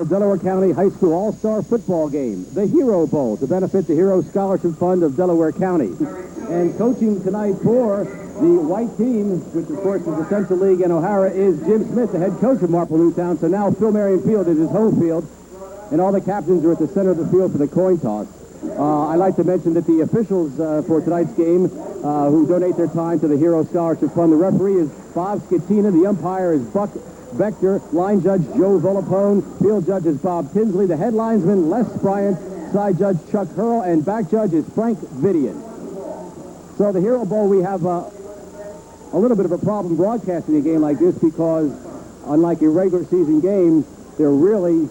Delaware County High School All-Star Football Game, the Hero Bowl, to benefit the Hero Scholarship Fund of Delaware County. And coaching tonight for the white team, which of course is the Central League and O'Hara, is Jim Smith, the head coach of Marple Newtown. So now Phil Marion Field is his home field, and all the captains are at the center of the field for the coin toss. I'd like to mention that the officials for tonight's game who donate their time to the Hero Scholarship Fund, the referee is Bob Scattina, the umpire is Buck Vector, line judge Joe Volapone, field judge is Bob Tinsley, the head linesman Les Bryant, side judge Chuck Hurl, and back judge is Frank Vidian. So the Hero Bowl, we have a little bit of a problem broadcasting a game like this because, unlike a regular season game, they're really,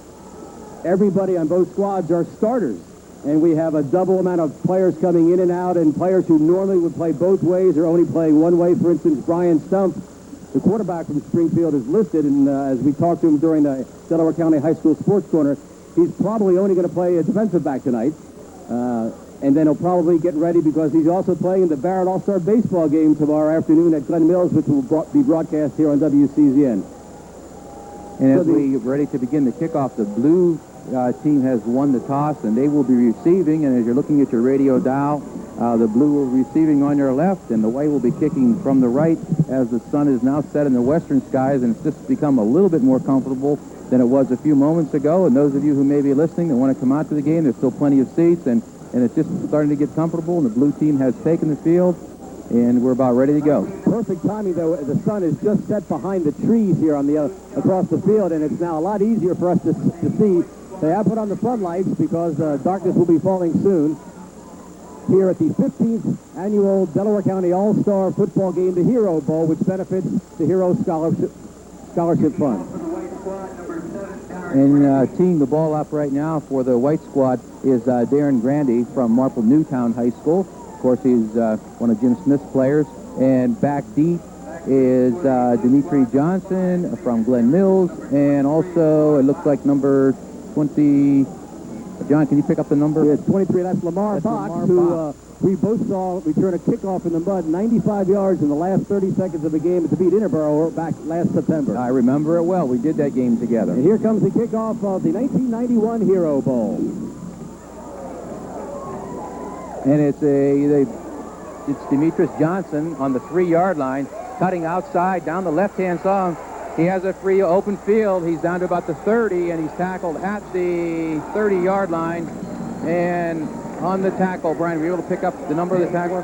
everybody on both squads are starters. And we have a double amount of players coming in and out, and players who normally would play both ways are only playing one way. For instance, Brian Stump, the quarterback from Springfield, is listed, and as we talked to him during the Delaware County High School Sports Corner, he's probably only going to play a defensive back tonight. And then he'll probably get ready because he's also playing in the Barrett All-Star Baseball game tomorrow afternoon at Glen Mills, which will be broadcast here on WCZN. And as we're ready to begin the kickoff, the blue team has won the toss, and they will be receiving. And as you're looking at your radio dial, the blue will be receiving on your left, and the white will be kicking from the right as the sun is now set in the western skies, and it's just become a little bit more comfortable than it was a few moments ago. And those of you who may be listening that want to come out to the game, there's still plenty of seats, and it's just starting to get comfortable, and the blue team has taken the field, and we're about ready to go. Perfect timing, though. The sun is just set behind the trees here on the across the field, and it's now a lot easier for us to see. They have put on the floodlights because darkness will be falling soon. Here at the 15th annual Delaware County All-Star Football Game, the Hero Bowl, which benefits the Hero Scholarship Fund. And teeing the ball up right now for the white squad is Darren Grandy from Marple Newtown High School. Of course, he's one of Jim Smith's players. And back deep is Dimitri Johnson from Glen Mills. And also, it looks like number 20... John, can you pick up the number? Yes, 23. That's Lamar Fox, who we both saw return a kickoff in the mud 95 yards in the last 30 seconds of the game to beat Interborough back last September. I remember it well. We did that game together. And here comes the kickoff of the 1991 Hero Bowl. And it's Demetrius Johnson on the 3-yard line, cutting outside down the left-hand side. He has a free open field. He's down to about the 30, and he's tackled at the 30-yard line. And on the tackle, Brian, were you able to pick up the number of the tackler?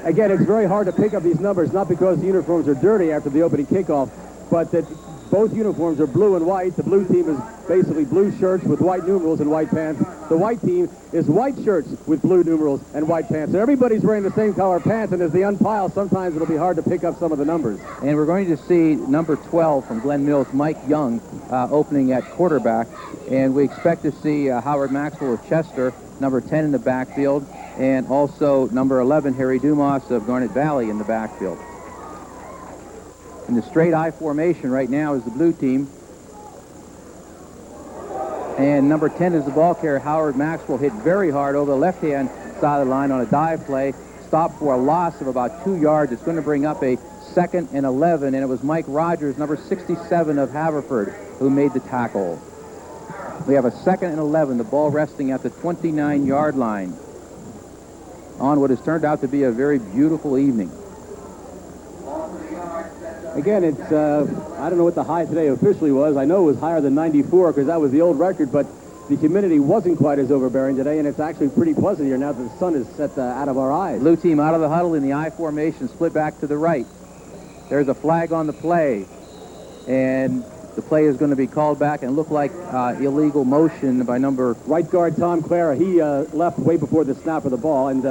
Again, it's very hard to pick up these numbers, not because the uniforms are dirty after the opening kickoff, but that both uniforms are blue and white. The blue team is basically blue shirts with white numerals and white pants. The white team is white shirts with blue numerals and white pants. So everybody's wearing the same color pants, and as they unpile, sometimes it'll be hard to pick up some of the numbers. And we're going to see number 12 from Glen Mills, Mike Young, opening at quarterback. And we expect to see Howard Maxwell of Chester, number 10 in the backfield, and also number 11, Harry Dumas of Garnet Valley in the backfield. In the straight I formation right now is the blue team. And number 10 is the ball carrier, Howard Maxwell, hit very hard over the left-hand side of the line on a dive play. Stopped for a loss of about 2 yards. It's going to bring up a 2nd and 11, and it was Mike Rogers, number 67 of Haverford, who made the tackle. We have a 2nd and 11, the ball resting at the 29-yard line on what has turned out to be a very beautiful evening. Again, it's, I don't know what the high today officially was. I know it was higher than 94 because that was the old record, but the humidity wasn't quite as overbearing today, and it's actually pretty pleasant here now that the sun is set out of our eyes. Blue team out of the huddle in the I formation, split back to the right. There's a flag on the play, and the play is going to be called back and look like illegal motion by number... Right guard Tom Clara. He left way before the snap of the ball, and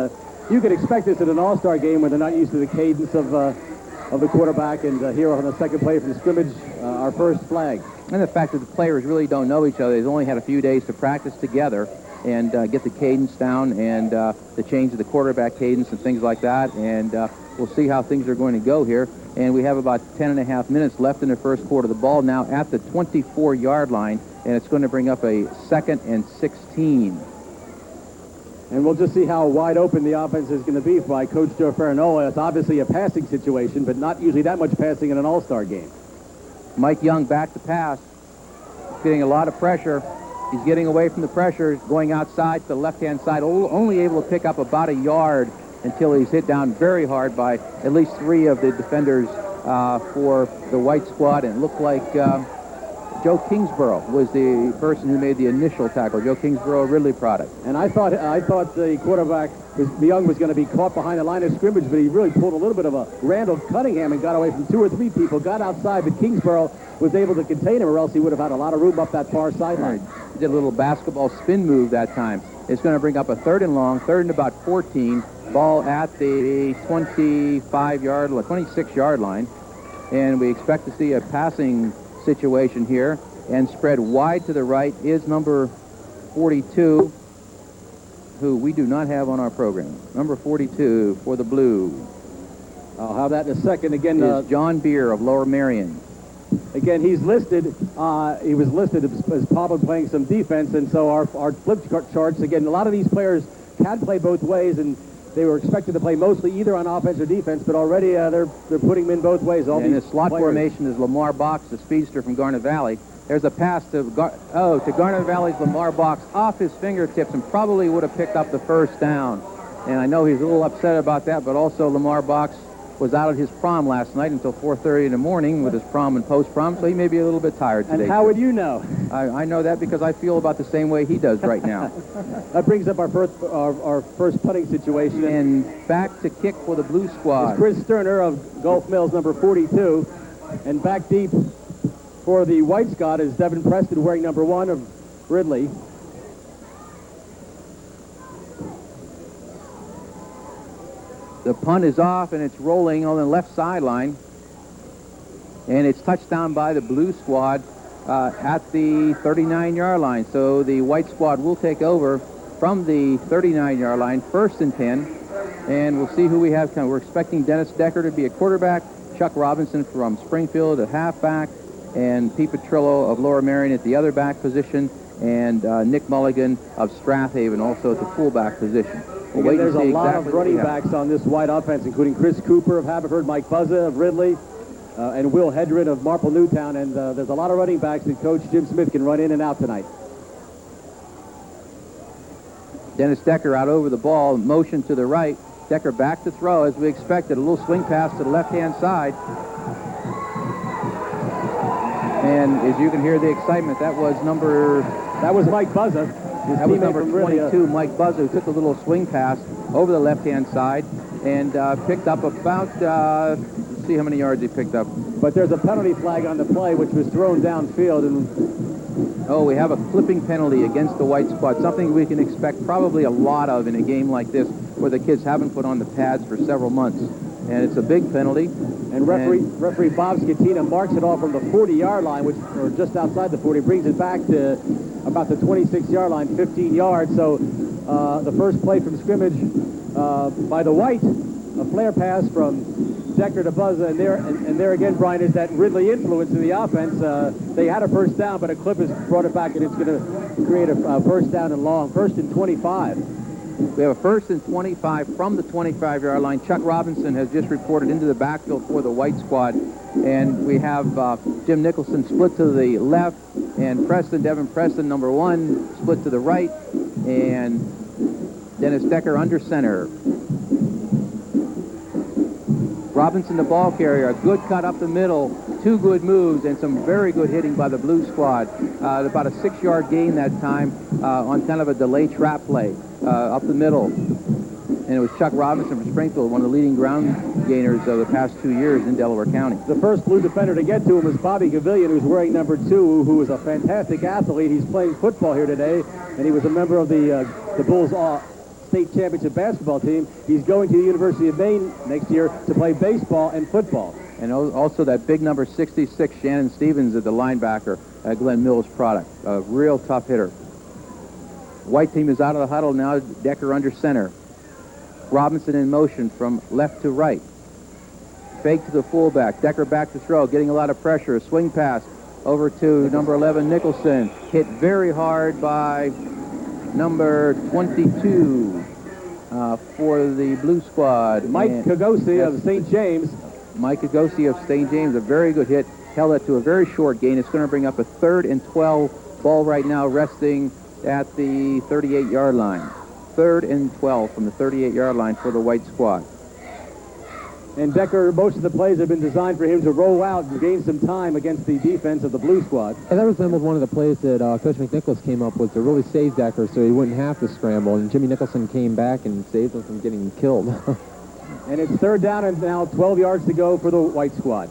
you could expect this at an all-star game where they're not used to the cadence of the quarterback, and here on the second play from scrimmage, our first flag. And the fact that the players really don't know each other. They've only had a few days to practice together and get the cadence down and the change of the quarterback cadence and things like that. And we'll see how things are going to go here. And we have about 10.5 minutes left in the first quarter. The ball now at the 24-yard line, and it's going to bring up a 2nd and 16. And we'll just see how wide open the offense is going to be by Coach Joe Ferranola. It's obviously a passing situation, but not usually that much passing in an all-star game. Mike Young back to pass. Getting a lot of pressure. He's getting away from the pressure, going outside to the left-hand side, only able to pick up about a yard until he's hit down very hard by at least 3 of the defenders for the white squad. And it looked like Joe Kingsborough was the person who made the initial tackle. Joe Kingsborough, a Ridley product. And I thought the quarterback, Young, was going to be caught behind the line of scrimmage, but he really pulled a little bit of a Randall Cunningham and got away from 2 or 3 people, got outside, but Kingsborough was able to contain him, or else he would have had a lot of room up that far sideline. He did a little basketball spin move that time. It's going to bring up a 3rd and long, 3rd and about 14, ball at the 26-yard line, and we expect to see a passing situation here, and spread wide to the right is number 42, who we do not have on our program. Number 42 for the Blue. I'll have that in a second. Again, is John Beer of Lower Marion. Again, he's listed. He was listed as probably playing some defense, and so our flip charts. Again, a lot of these players can play both ways, and they were expected to play mostly either on offense or defense, but already they're putting them in both ways. And the slot formation is Lamar Box, the speedster from Garnet Valley. There's a pass to Garnet Valley's Lamar Box off his fingertips, and probably would have picked up the 1st down. And I know he's a little upset about that, but also Lamar Box was out at his prom last night until 4:30 in the morning with his prom and post-prom, so he may be a little bit tired today. And how would you know? I know that because I feel about the same way he does right now. That brings up our first punting situation. And back to kick for the Blue Squad. It's Chris Sterner of Gulf Mills, number 42. And back deep for the White Squad is Devin Preston, wearing number 1 of Ridley. The punt is off, and it's rolling on the left sideline. And it's touched down by the Blue Squad at the 39-yard line. So the White Squad will take over from the 39-yard line, 1st and 10. And we'll see who we have. We're expecting Dennis Decker to be a quarterback, Chuck Robinson from Springfield at halfback, and Pete Petrillo of Lower Marion at the other back position, and Nick Mulligan of Strathaven also at the fullback position. We'll there's a lot of running backs on this white offense, including Chris Cooper of Haverford, Mike Buzza of Ridley, and Will Hedren of Marple Newtown. And there's a lot of running backs that Coach Jim Smith can run in and out tonight. Dennis Decker out over the ball, motion to the right. Decker back to throw as we expected. A little swing pass to the left-hand side. And as you can hear the excitement, that was Mike Buzza. That was number 22, Mike Buzza, who took a little swing pass over the left-hand side and picked up about, let's see how many yards he picked up. But there's a penalty flag on the play, which was thrown downfield. And we have a clipping penalty against the White Squad, something we can expect probably a lot of in a game like this where the kids haven't put on the pads for several months. And it's a big penalty. And referee Bob Scatina marks it off from the 40-yard line, or just outside the 40, brings it back to about the 26-yard line, 15 yards. So the first play from scrimmage by the White, a flare pass from Decker to Buzza, and there again, Brian, is that Ridley influence in the offense. They had a 1st down, but a clip has brought it back, and it's going to create a 1st down and long, 1st and 25. We have a 1st and 25 from the 25-yard line. Chuck Robinson has just reported into the backfield for the White Squad. And we have Jim Nicholson split to the left, and Devin Preston, number 1, split to the right, and Dennis Decker under center. Robinson, the ball carrier, a good cut up the middle, 2 good moves, and some very good hitting by the Blue Squad. About a 6-yard gain that time on kind of a delay trap play up the middle. And it was Chuck Robinson from Springfield, one of the leading ground gainers of the past 2 years in Delaware County. The first Blue defender to get to him was Bobby Gavillion, who's wearing number 2, who is a fantastic athlete. He's playing football here today, and he was a member of the Bulls state championship basketball team. He's going to the University of Maine next year to play baseball and football. And also that big number 66, Shannon Stevens, at the linebacker, Glenn Mills product. A real tough hitter. White team is out of the huddle now. Decker under center. Robinson in motion from left to right. Fake to the fullback. Decker back to throw, getting a lot of pressure. A swing pass over to number 11, Nicholson. Hit very hard by number 22 for the Blue Squad. Mike Kagosi of St. James. Mike Kagosi of St. James, a very good hit. held it to a very short gain. It's going to bring up a 3rd and 12. Ball right now resting at the 38-yard line. 3rd and 12 from the 38-yard line for the white squad. And Decker, most of the plays have been designed for him to roll out and gain some time against the defense of the blue squad. And that resembled one of the plays that Coach McNichols came up with to really save Decker so he wouldn't have to scramble. And Jimmy Nicholson came back and saved him from getting killed. And it's 3rd down and now 12 yards to go for the white squad.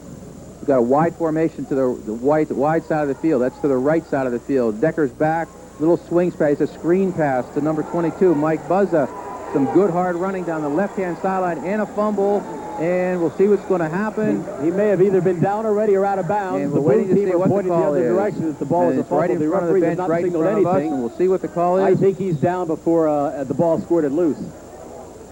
We've got a wide formation to the wide side of the field. That's to the right side of the field. Decker's back. Little swing pass, a screen pass to number 22, Mike Buzza. Some good hard running down the left-hand sideline and a fumble. And we'll see what's going to happen. He may have either been down already or out of bounds. And the we're waiting to team see what the pointed call the other is. direction as the ball is a fumble. Right in front of the referee bench, has not right in signaled front of us, anything. and we'll see what the call is. I think he's down before the ball squirted loose.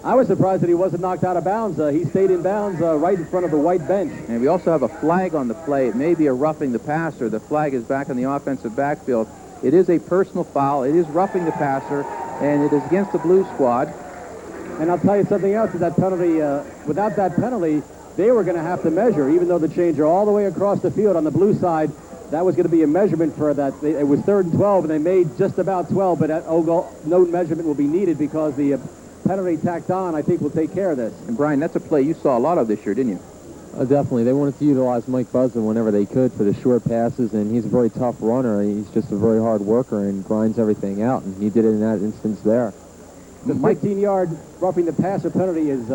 I was surprised that he wasn't knocked out of bounds. He stayed in bounds right in front of the white bench. And we also have a flag on the play. It may be a roughing the passer. The flag is back in the offensive backfield. It is a personal foul. It is roughing the passer, and it is against the blue squad. And I'll tell you something else, that penalty, without that penalty, they were going to have to measure, even though the chains are all the way across the field on the blue side. That was going to be a measurement for that. It was 3rd and 12, and they made just about 12, but no measurement will be needed because the penalty tacked on, I think, will take care of this. And, Brian, that's a play you saw a lot of this year, didn't you? Definitely. They wanted to utilize Mike Buzza whenever they could for the short passes, and he's a very tough runner. He's just a very hard worker and grinds everything out, and he did it in that instance there. The 15-yard roughing the passer penalty is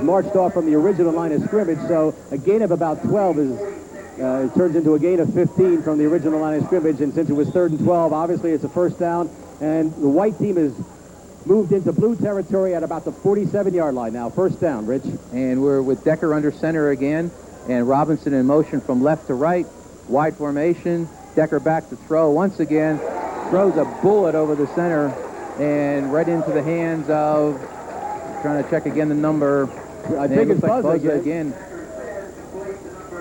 marched off from the original line of scrimmage, so a gain of about 12 it turns into a gain of 15 from the original line of scrimmage, and since it was 3rd and 12, obviously it's a 1st down, and the white team is moved into blue territory at about the 47-yard line now. 1st down, Rich. And we're with Decker under center again, and Robinson in motion from left to right. Wide formation. Decker back to throw once again. Throws a bullet over the center and right into the hands of, trying to check again the number. I think it's like Buzza again.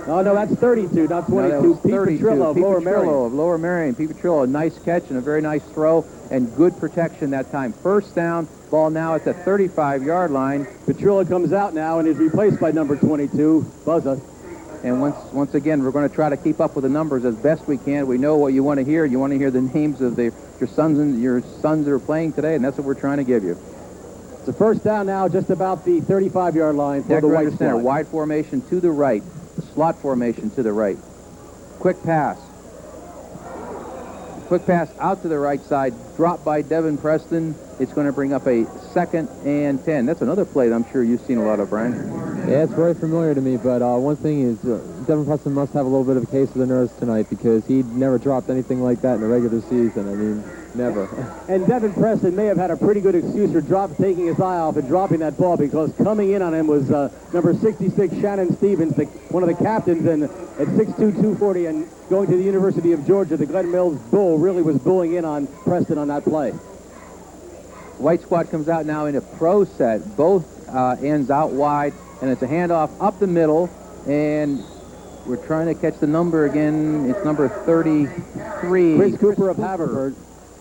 Oh, no, that's 32, not 22. No, Pete Petrillo of Lower Merion. of Lower Merion. Pete Petrillo, a nice catch and a very nice throw and good protection that time. 1st down, ball now at the 35-yard line. Petrillo comes out now and is replaced by number 22, Buzza. And once again, we're going to try to keep up with the numbers as best we can. We know what you want to hear. You want to hear the names of your sons that are playing today, and that's what we're trying to give you. It's a 1st down now, just about the 35-yard line for the white center. squad. Wide formation to the right. The slot formation to the right. Quick pass. Quick pass out to the right side. Dropped by Devin Preston. It's going to bring up a 2nd and 10. That's another play that I'm sure you've seen a lot of, Brian. Yeah, it's very familiar to me, but one thing is Devin Preston must have a little bit of a case of the nerves tonight because he never dropped anything like that in the regular season. I mean, never. And Devin Preston may have had a pretty good excuse for taking his eye off and dropping that ball because coming in on him was number 66, Shannon Stevens, one of the captains, and at 6'2", 240, and going to the University of Georgia, the Glen Mills Bull really was bulling in on Preston on that play. White squad comes out now in a pro set. Both ends out wide, and it's a handoff up the middle, and we're trying to catch the number again. It's number 33. Chris Cooper of Haverford.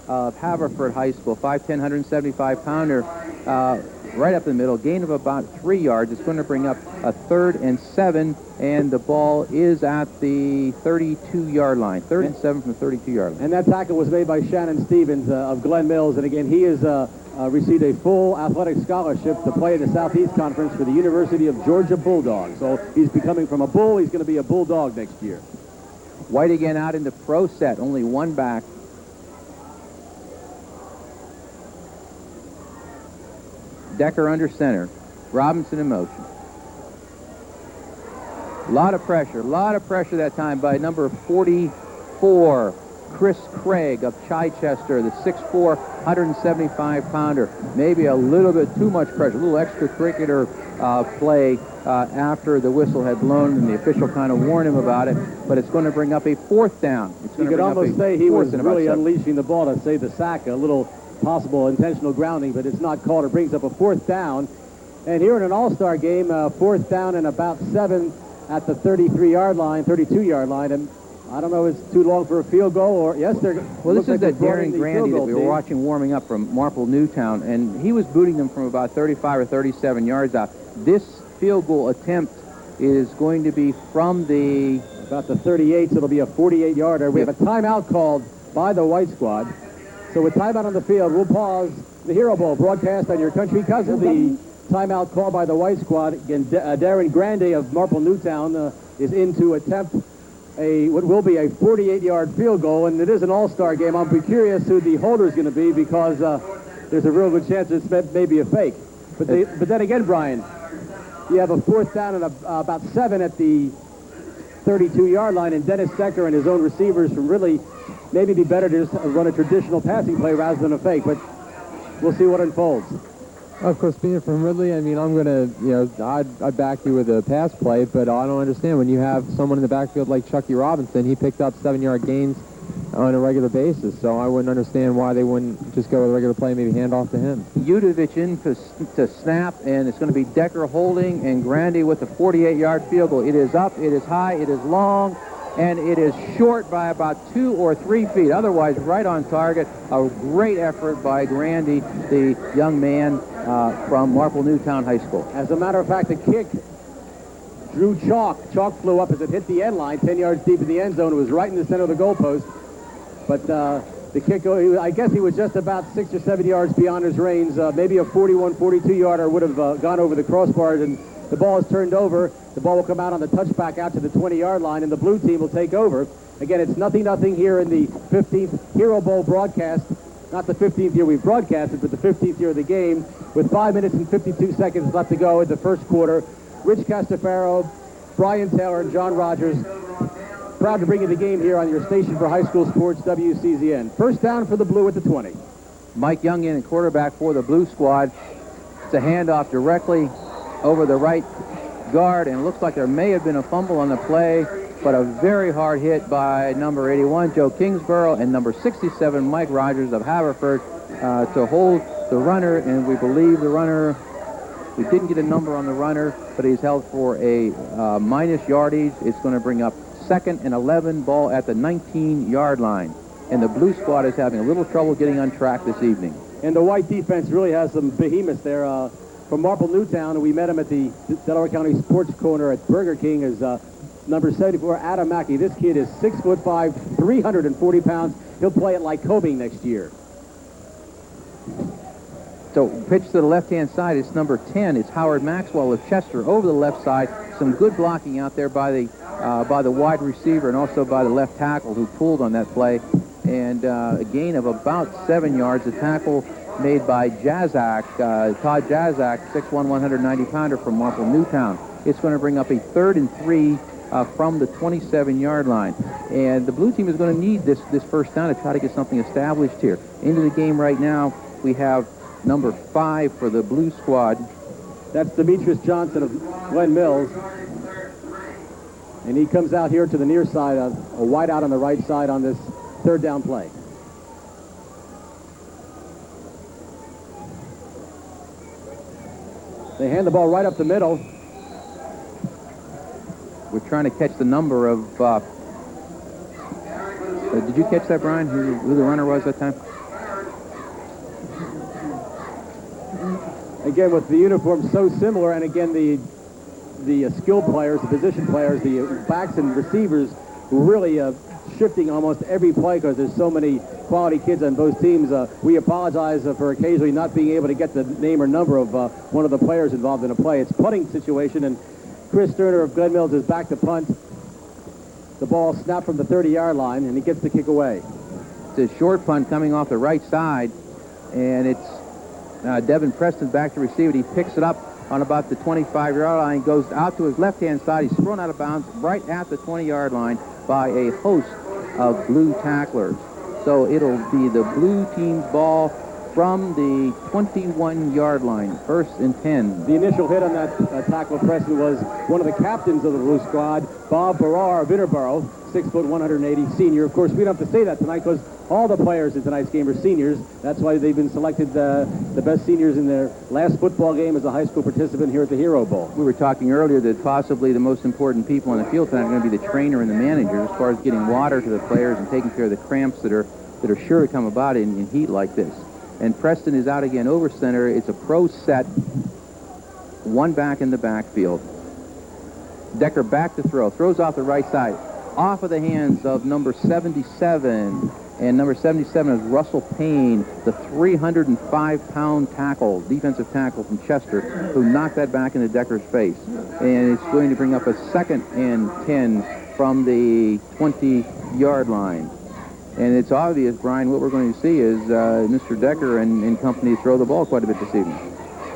Of Haverford High School, 5'10", 175-pounder, right up the middle, gain of about 3 yards. It's going to bring up a 3rd and 7, and the ball is at the 32-yard line, 3rd and 7 from the 32-yard line. And that tackle was made by Shannon Stevens of Glen Mills, and again, he has received a full athletic scholarship to play in the Southeast Conference for the University of Georgia Bulldogs. So he's becoming from a Bull, he's going to be a Bulldog next year. White again out in the pro set, only one back. Decker under center. Robinson in motion. A lot of pressure that time by number 44, Chris Craig of Chichester, the 6'4", 175-pounder. Maybe a little bit too much pressure, a little extracurricular play after the whistle had blown, and the official kind of warned him about it, but it's going to bring up a 4th down. You could almost say he was really unleashing the ball to save the sack, a little possible intentional grounding, but it's not called. It brings up a 4th down. And here in an all-star game, 4th down and about 7 at the 32-yard line, and I don't know if it's too long for a field goal or, yes, they're... Well, this is that Darren Grandy that we were watching warming up from Marple Newtown, and he was booting them from about 35 or 37 yards out. This field goal attempt is going to be from the... About the 38, so it'll be a 48-yarder. We have a timeout called by the white squad. So with timeout on the field, we'll pause the Hero Bowl broadcast on your country cousin. The timeout called by the white squad. Again, Darren Grande of Marple Newtown is in to attempt what will be a 48-yard field goal, and it is an all-star game. I'll be curious who the holder is going to be because there's a real good chance this may be a fake. But then again, Brian, you have a 4th down and about 7 at the 32-yard line, and Dennis Decker and his own receivers from Ridley maybe be better to just run a traditional passing play rather than a fake, but we'll see what unfolds. Of course, being from Ridley, I mean, I'm going to, I'd back you with a pass play, but I don't understand when you have someone in the backfield like Chucky Robinson. He picked up 7-yard gains on a regular basis, so I wouldn't understand why they wouldn't just go with a regular play, maybe hand off to him. Udovich in to snap, and it's going to be Decker holding, and Grandy with a 48-yard field goal. It is up, it is high, it is long, and it is short by about 2 or 3 feet. Otherwise, right on target. A great effort by Grandy, the young man from Marple Newtown High School. As a matter of fact, the kick drew chalk. Chalk flew up as it hit the end line, 10 yards deep in the end zone. It was right in the center of the goalpost. But the kick, I guess he was just about 6 or 7 yards beyond his range. Maybe a 41, 42-yarder would have gone over the crossbar, and the ball is turned over. The ball will come out on the touchback out to the 20-yard line, and the blue team will take over. Again, it's 0-0 here in the 15th Hero Bowl broadcast. Not the 15th year we've broadcasted, but the 15th year of the game, with 5 minutes and 52 seconds left to go in the first quarter. Rich Castafaro, Brian Taylor, and John Rogers proud to bring you the game here on your station for high school sports, WCZN. First down for the blue at the 20. Mike Young in at quarterback for the blue squad. It's a handoff directly over the right guard, and it looks like there may have been a fumble on the play, but a very hard hit by number 81, Joe Kingsborough, and number 67, Mike Rogers of Haverford, to hold the runner, and we believe the runner, we didn't get a number on the runner, but he's held for a minus yardage. It's going to bring up 2nd and 11, ball at the 19-yard line. And the blue squad is having a little trouble getting on track this evening. And the white defense really has some behemoths there. From Marple Newtown, and we met him at the Delaware County Sports Corner at Burger King, is number 74, Adam Mackey. This kid is 6'5", 340 pounds. He'll play at Lycoming next year. So pitch to the left-hand side. It's number 10. It's Howard Maxwell of Chester over the left side. Some good blocking out there by the wide receiver and also by the left tackle who pulled on that play. And a gain of about 7 yards. A tackle made by Jazak, Todd Jazak, 6'1", 190-pounder from Marple Newtown. It's going to bring up a 3rd and 3 from the 27-yard line. And the blue team is going to need this first down to try to get something established here. Into the game right now, we have number 5 for the blue squad. That's Demetrius Johnson of Glen Mills. And he comes out here to the near side, a wide out on the right side on this 3rd down play. They hand the ball right up the middle. We're trying to catch the number of... did you catch that, Brian, who the runner was that time? Again, with the uniforms so similar, and again, the skill players, the position players, the backs and receivers who really shifting almost every play because there's so many quality kids on both teams. We apologize for occasionally not being able to get the name or number of one of the players involved in a play. It's a punting situation, and Chris Sterner of Glen Mills is back to punt. The ball snapped from the 30-yard line, and he gets the kick away. It's a short punt coming off the right side, and it's Devin Preston back to receive it. He picks it up on about the 25-yard line, goes out to his left-hand side. He's thrown out of bounds right at the 20-yard line by a host of blue tacklers. So it'll be the blue team's ball from the 21-yard line, 1st and 10. The initial hit on that tackle, Preston, was one of the captains of the blue squad, Bob Barrar of Interboro, 6', 180, senior. Of course, we don't have to say that tonight because all the players in tonight's game are seniors. That's why they've been selected the best seniors in their last football game as a high school participant here at the Hero Bowl. We were talking earlier that possibly the most important people on the field tonight are going to be the trainer and the manager as far as getting water to the players and taking care of the cramps that are sure to come about in heat like this. And Preston is out again over center. It's a pro set, one back in the backfield. Decker back to throw. Throws off the right side. Off of the hands of number 77. And number 77 is Russell Payne, the 305-pound tackle, defensive tackle from Chester, who knocked that back into Decker's face. And it's going to bring up a 2nd and 10 from the 20-yard line. And it's obvious, Brian, what we're going to see is Mr. Decker and company throw the ball quite a bit this evening.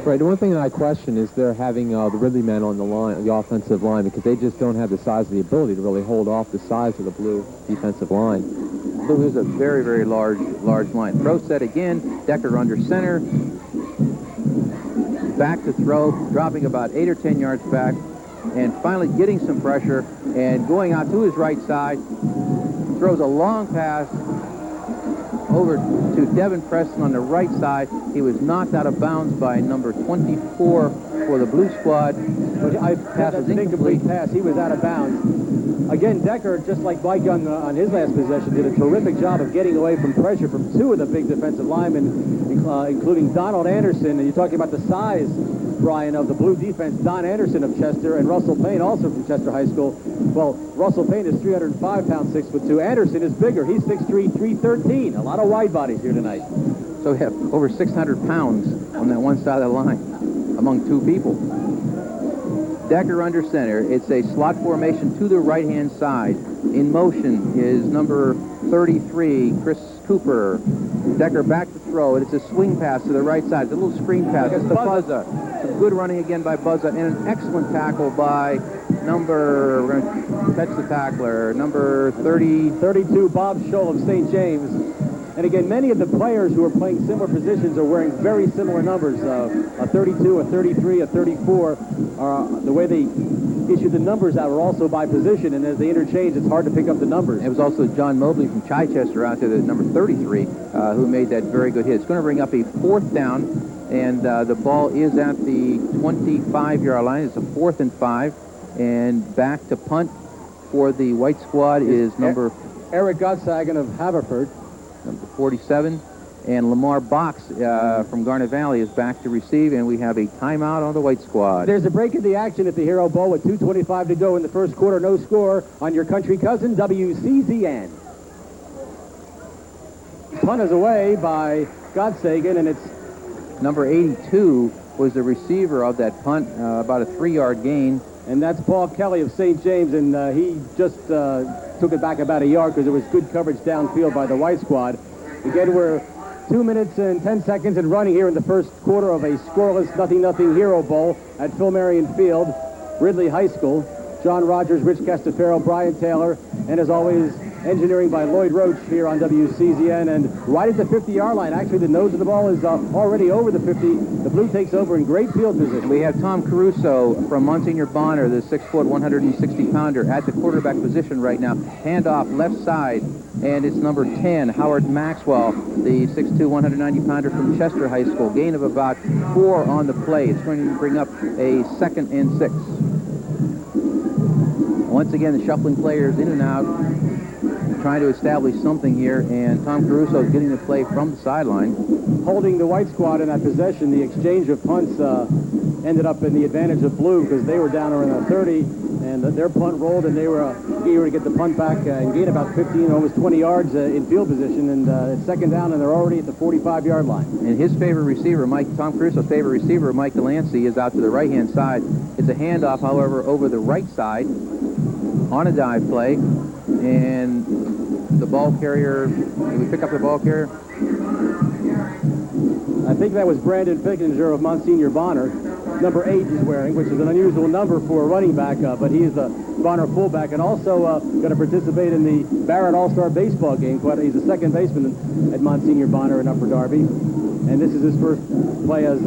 Right, the one thing that I question is they're having the Ridley men on the line, the offensive line, because they just don't have the size of the ability to really hold off the size of the Blue defensive line. Blue is a very, very large line. Throw set again, Decker under center. Back to throw, dropping about 8 or 10 yards back, and finally getting some pressure, and going out to his right side, throws a long pass over to Devin Preston on the right side. He was knocked out of bounds by number 24 for the Blue squad. But that's an incomplete pass. He was out of bounds. Again, Decker, just like Mike on his last possession, did a terrific job of getting away from pressure from 2 of the big defensive linemen, including Donald Anderson. And you're talking about the size, Brian, of the Blue defense. Don Anderson of Chester and Russell Payne, also from Chester High School. Well, Russell Payne is 305 pounds, 6'2". Anderson is bigger. He's 6'3", 313. A lot of wide bodies here tonight. So we have over 600 pounds on that one side of the line among 2 people. Decker under center. It's a slot formation to the right-hand side. In motion is number 33, Chris Cooper. Decker back to throw. It's a swing pass to the right side. It's a little screen pass. It's to Buzza. Some good running again by Buzza, and an excellent tackle by we're going to catch the tackler, number 32, Bob Scholl of St. James. And again, many of the players who are playing similar positions are wearing very similar numbers. A 32, a 33, a 34. The way they issue the numbers out are also by position, and as they interchange, it's hard to pick up the numbers. It was also John Mobley from Chichester out there, the number 33, who made that very good hit. It's going to bring up a 4th down, and the ball is at the 25-yard line. It's a 4th and 5, and back to punt for the white squad is number Eric Gottsagen of Haverford. Number 47, and Lamar Box from Garnet Valley is back to receive, and we have a timeout on the white squad. There's a break in the action at the Hero Bowl with 2:25 to go in the first quarter. No score on your country cousin, WCZN. Punt is away by Gottsagen, and it's number 82 was the receiver of that punt, about a 3-yard gain. And that's Paul Kelly of St. James, and he just took it back about a yard because there was good coverage downfield by the white squad. Again, we're 2 minutes and 10 seconds and running here in the first quarter of a scoreless 0-0 Hero Bowl at Phil Marion Field, Ridley High School. John Rogers, Rich Castafaro, Brian Taylor, and as always, engineering by Lloyd Roach here on WCZN. And right at the 50-yard line, actually the nose of the ball is already over the 50. The Blue takes over in great field position. We have Tom Caruso from Monsignor Bonner, the 6-foot, 160-pounder, at the quarterback position right now. Handoff left side, and it's number 10, Howard Maxwell, the 6'2", 190-pounder from Chester High School. Gain of about 4 on the play. It's going to bring up a 2nd and 6. Once again, the shuffling players in and out, trying to establish something here, and Tom Caruso is getting the play from the sideline. Holding the white squad in that possession, the exchange of punts ended up in the advantage of Blue because they were down around the 30, and their punt rolled, and they were eager to get the punt back and gain about 15, almost 20 yards in field position, and it's 2nd down, and they're already at the 45-yard line. And his favorite receiver, Tom Caruso's favorite receiver, Mike Delancey, is out to the right-hand side. It's a handoff, however, over the right side on a dive play, and the ball carrier, did we pick up the ball carrier? I think that was Brandon Fickinger of Monsignor Bonner. Number 8 he's wearing, which is an unusual number for a running back, but he is the Bonner fullback, and also going to participate in the Barrett All-Star baseball game. He's a second baseman at Monsignor Bonner in Upper Darby, and this is his first play as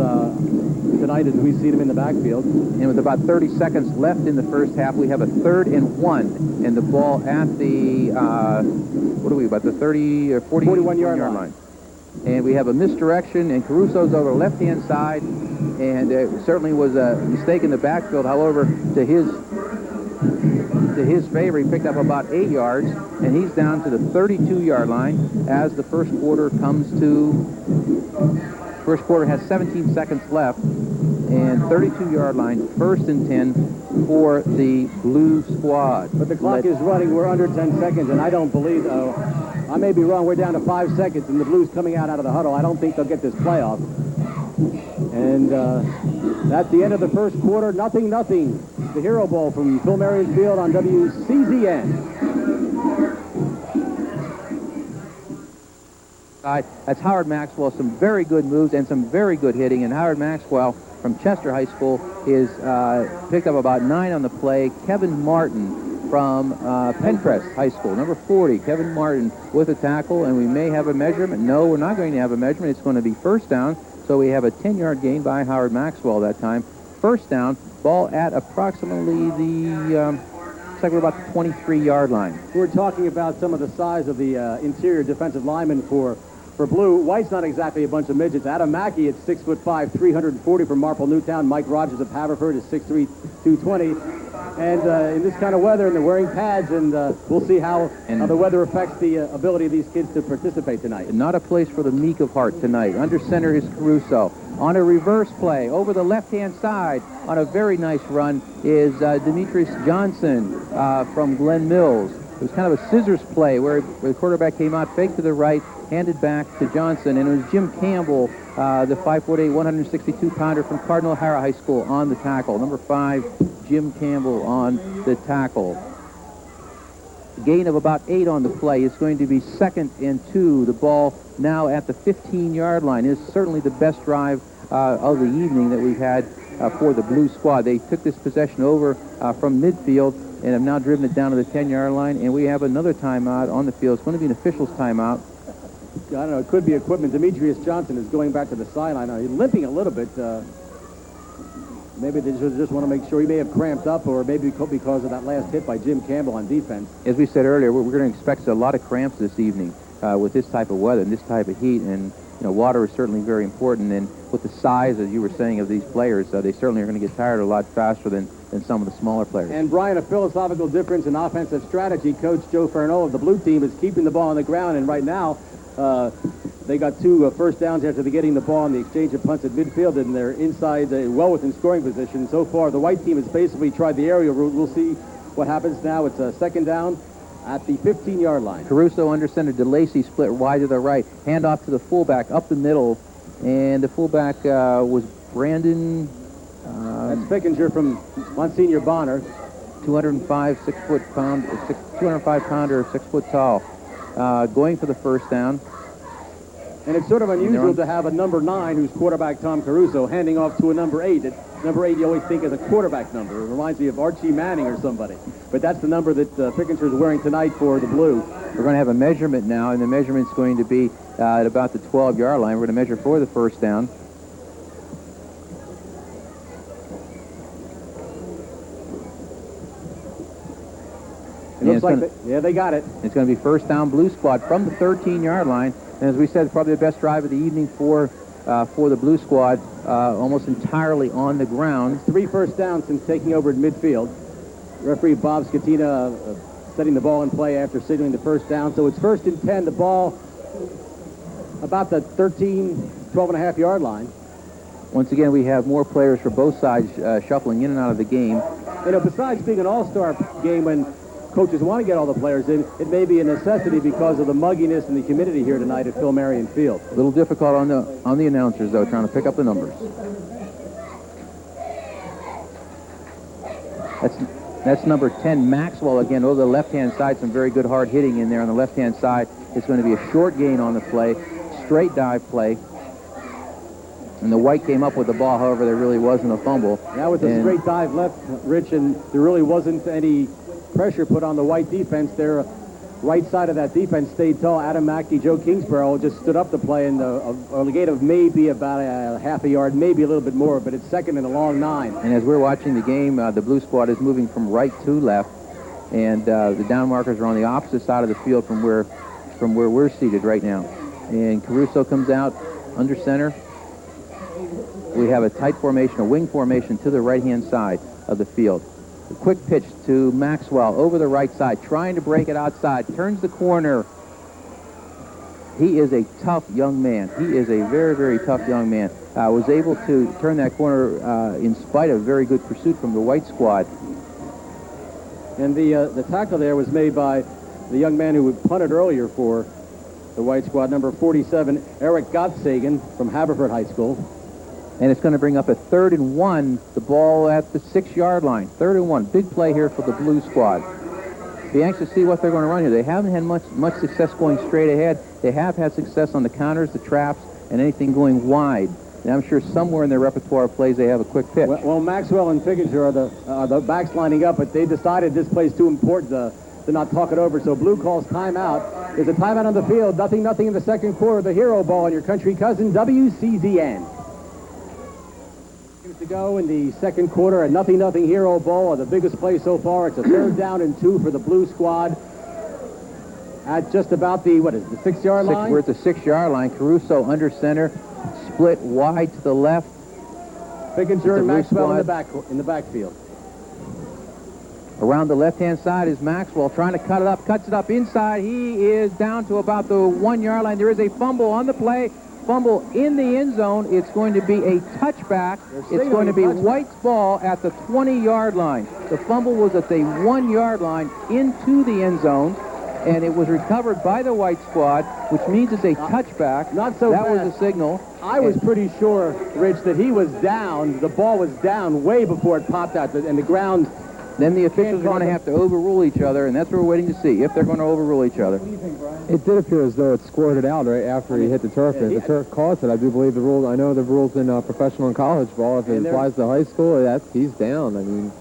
tonight as we see him in the backfield. And with about 30 seconds left in the first half, we have a 3rd and 1, and the ball at the, about the 30 or 41-yard line. And we have a misdirection, and Caruso's over the left-hand side, and it certainly was a mistake in the backfield. However, to his favor, he picked up about 8 yards, and he's down to the 32-yard line as the first quarter comes to... First quarter has 17 seconds left. and 32-yard line, 1st and 10 for the blue squad. But the clock is running. We're under 10 seconds, and I don't believe, I may be wrong, we're down to 5 seconds, and the Blues coming out of the huddle. I don't think they'll get this playoff. And that's the end of the first quarter. 0-0. The Hero Bowl from Phil Marion Field on WCZN. That's Howard Maxwell. Some very good moves and some very good hitting. And Howard Maxwell from Chester High School is picked up about 9 on the play. Kevin Martin from Pencrest High School, number 40. Kevin Martin with a tackle, and we may have a measurement. No, we're not going to have a measurement. It's going to be first down. So we have a 10-yard gain by Howard Maxwell that time. First down, ball at approximately the, looks like we're about the 23-yard line. We're talking about some of the size of the interior defensive linemen for Blue. White's not exactly a bunch of midgets. Adam Mackey at 6'5", 340 from Marple Newtown. Mike Rogers of Haverford is 6'3", 220. And in this kind of weather, and they're wearing pads, and we'll see how the weather affects the ability of these kids to participate tonight. Not a place for the meek of heart tonight. Under center is Caruso. On a reverse play, over the left-hand side, on a very nice run, is Demetrius Johnson from Glen Mills. It was kind of a scissors play where the quarterback came out, fake to the right, handed back to Johnson, and it was Jim Campbell, the 5'8", 162-pounder from Cardinal O'Hara High School on the tackle. Number 5, Jim Campbell on the tackle. Gain of about 8 on the play. It's going to be 2nd and 2. The ball now at the 15-yard line. It's certainly the best drive of the evening that we've had for the Blue squad. They took this possession over from midfield and have now driven it down to the 10-yard line, and we have another timeout on the field. It's going to be an official's timeout. I don't know, it could be equipment. Demetrius Johnson is going back to the sideline. He's limping a little bit. Maybe they just want to make sure he may have cramped up, or maybe because of that last hit by Jim Campbell on defense. As we said earlier, we're going to expect a lot of cramps this evening with this type of weather and this type of heat, and water is certainly very important. And with the size, as you were saying, of these players, they certainly are going to get tired a lot faster than some of the smaller players. And Brian, a philosophical difference in offensive strategy. Coach Joe Farnell of the Blue team is keeping the ball on the ground, and right now they got 2 first downs after getting the ball on the exchange of punts at midfield, and they're inside, well within scoring position. So far, the white team has basically tried the aerial route. We'll see what happens now. It's a 2nd down at the 15-yard line. Caruso under center. DeLacy split wide to the right. Hand off to the fullback up the middle, and the fullback was Brandon. That's Pickinger from Monsignor Bonner. 205 pounder, 6 foot tall. Going for the first down. And it's sort of unusual to have a number 9, who's quarterback Tom Caruso, handing off to a number 8. Number 8 you always think is a quarterback number. It reminds me of Archie Manning or somebody. But that's the number that Pickinger is wearing tonight for the Blue. We're going to have a measurement now, and the measurement's going to be at about the 12-yard line. We're going to measure for the first down. It looks like they got it. It's going to be first down Blue squad from the 13-yard line. And as we said, probably the best drive of the evening for the Blue squad, almost entirely on the ground. 3 first downs since taking over at midfield. Referee Bob Scatina setting the ball in play after signaling the first down. So it's 1st and 10. The ball about the 12.5-yard line. Once again, we have more players for both sides shuffling in and out of the game. Besides being an all-star game when coaches want to get all the players in, it may be a necessity because of the mugginess and the humidity here tonight at Phil Marion Field. A little difficult on the announcers, though, trying to pick up the numbers. That's number 10, Maxwell, again, over the left-hand side. Some very good hard hitting in there on the left-hand side. It's going to be a short gain on the play, straight dive play. And the White came up with the ball, however, there really wasn't a fumble. That was a straight dive left, Rich, and there really wasn't any pressure put on the White defense. Their right side of that defense stayed tall. Adam Mackey, Joe Kingsborough just stood up to play, and a gain of maybe about a half a yard, maybe a little bit more, but it's 2nd and a long 9. And as we're watching the game, the Blue squad is moving from right to left, and the down markers are on the opposite side of the field from where we're seated right now. And Caruso comes out under center. We have a tight formation, a wing formation to the right-hand side of the field. A quick pitch to Maxwell over the right side, trying to break it outside, turns the corner, he is a tough young man. He is a very, very tough young man. Was able to turn that corner in spite of very good pursuit from the white squad. And the tackle there was made by the young man who punted earlier for the white squad, number 47, Eric Gottsagen from Haverford High School. And it's going to bring up a 3rd and 1, the ball at the 6-yard line. 3rd and 1, big play here for the blue squad. Be anxious to see what they're going to run here. They haven't had much success going straight ahead. They have had success on the counters, the traps, and anything going wide. And I'm sure somewhere in their repertoire of plays they have a quick pitch. Well, Maxwell and Fickinger are the backs lining up, but they decided this play's too important to not talk it over. So blue calls timeout. There's a timeout on the field. Nothing in the second quarter. The hero ball on your country cousin WCZN. To go in the second quarter, a nothing hero ball, the biggest play so far. It's a 3rd down and 2 for the blue squad at just about the 6-yard line. We're at the 6-yard line. Caruso under center, split wide to the left. Fickinger and Maxwell in the backfield. Around the left-hand side is Maxwell trying to cuts it up inside. He is down to about the 1-yard line. There is a fumble on the play. Fumble in the end zone. It's going to be a touchback. It's going to be White's ball at the 20-yard line. The fumble was at the 1-yard line into the end zone, and it was recovered by the white squad, which means it's a touchback. Not so That fast. was a signal. I was pretty sure, Rich, that he was down. The ball was down way before it popped out, and the ground. Then the officials are going to have to overrule each other, and that's what we're waiting to see, if they're going to overrule each other. It did appear as though it squirted out right after he hit the turf. If the turf caused it, I do believe the rules. I know the rules in professional and college ball. If it applies to high school, he's down. I mean,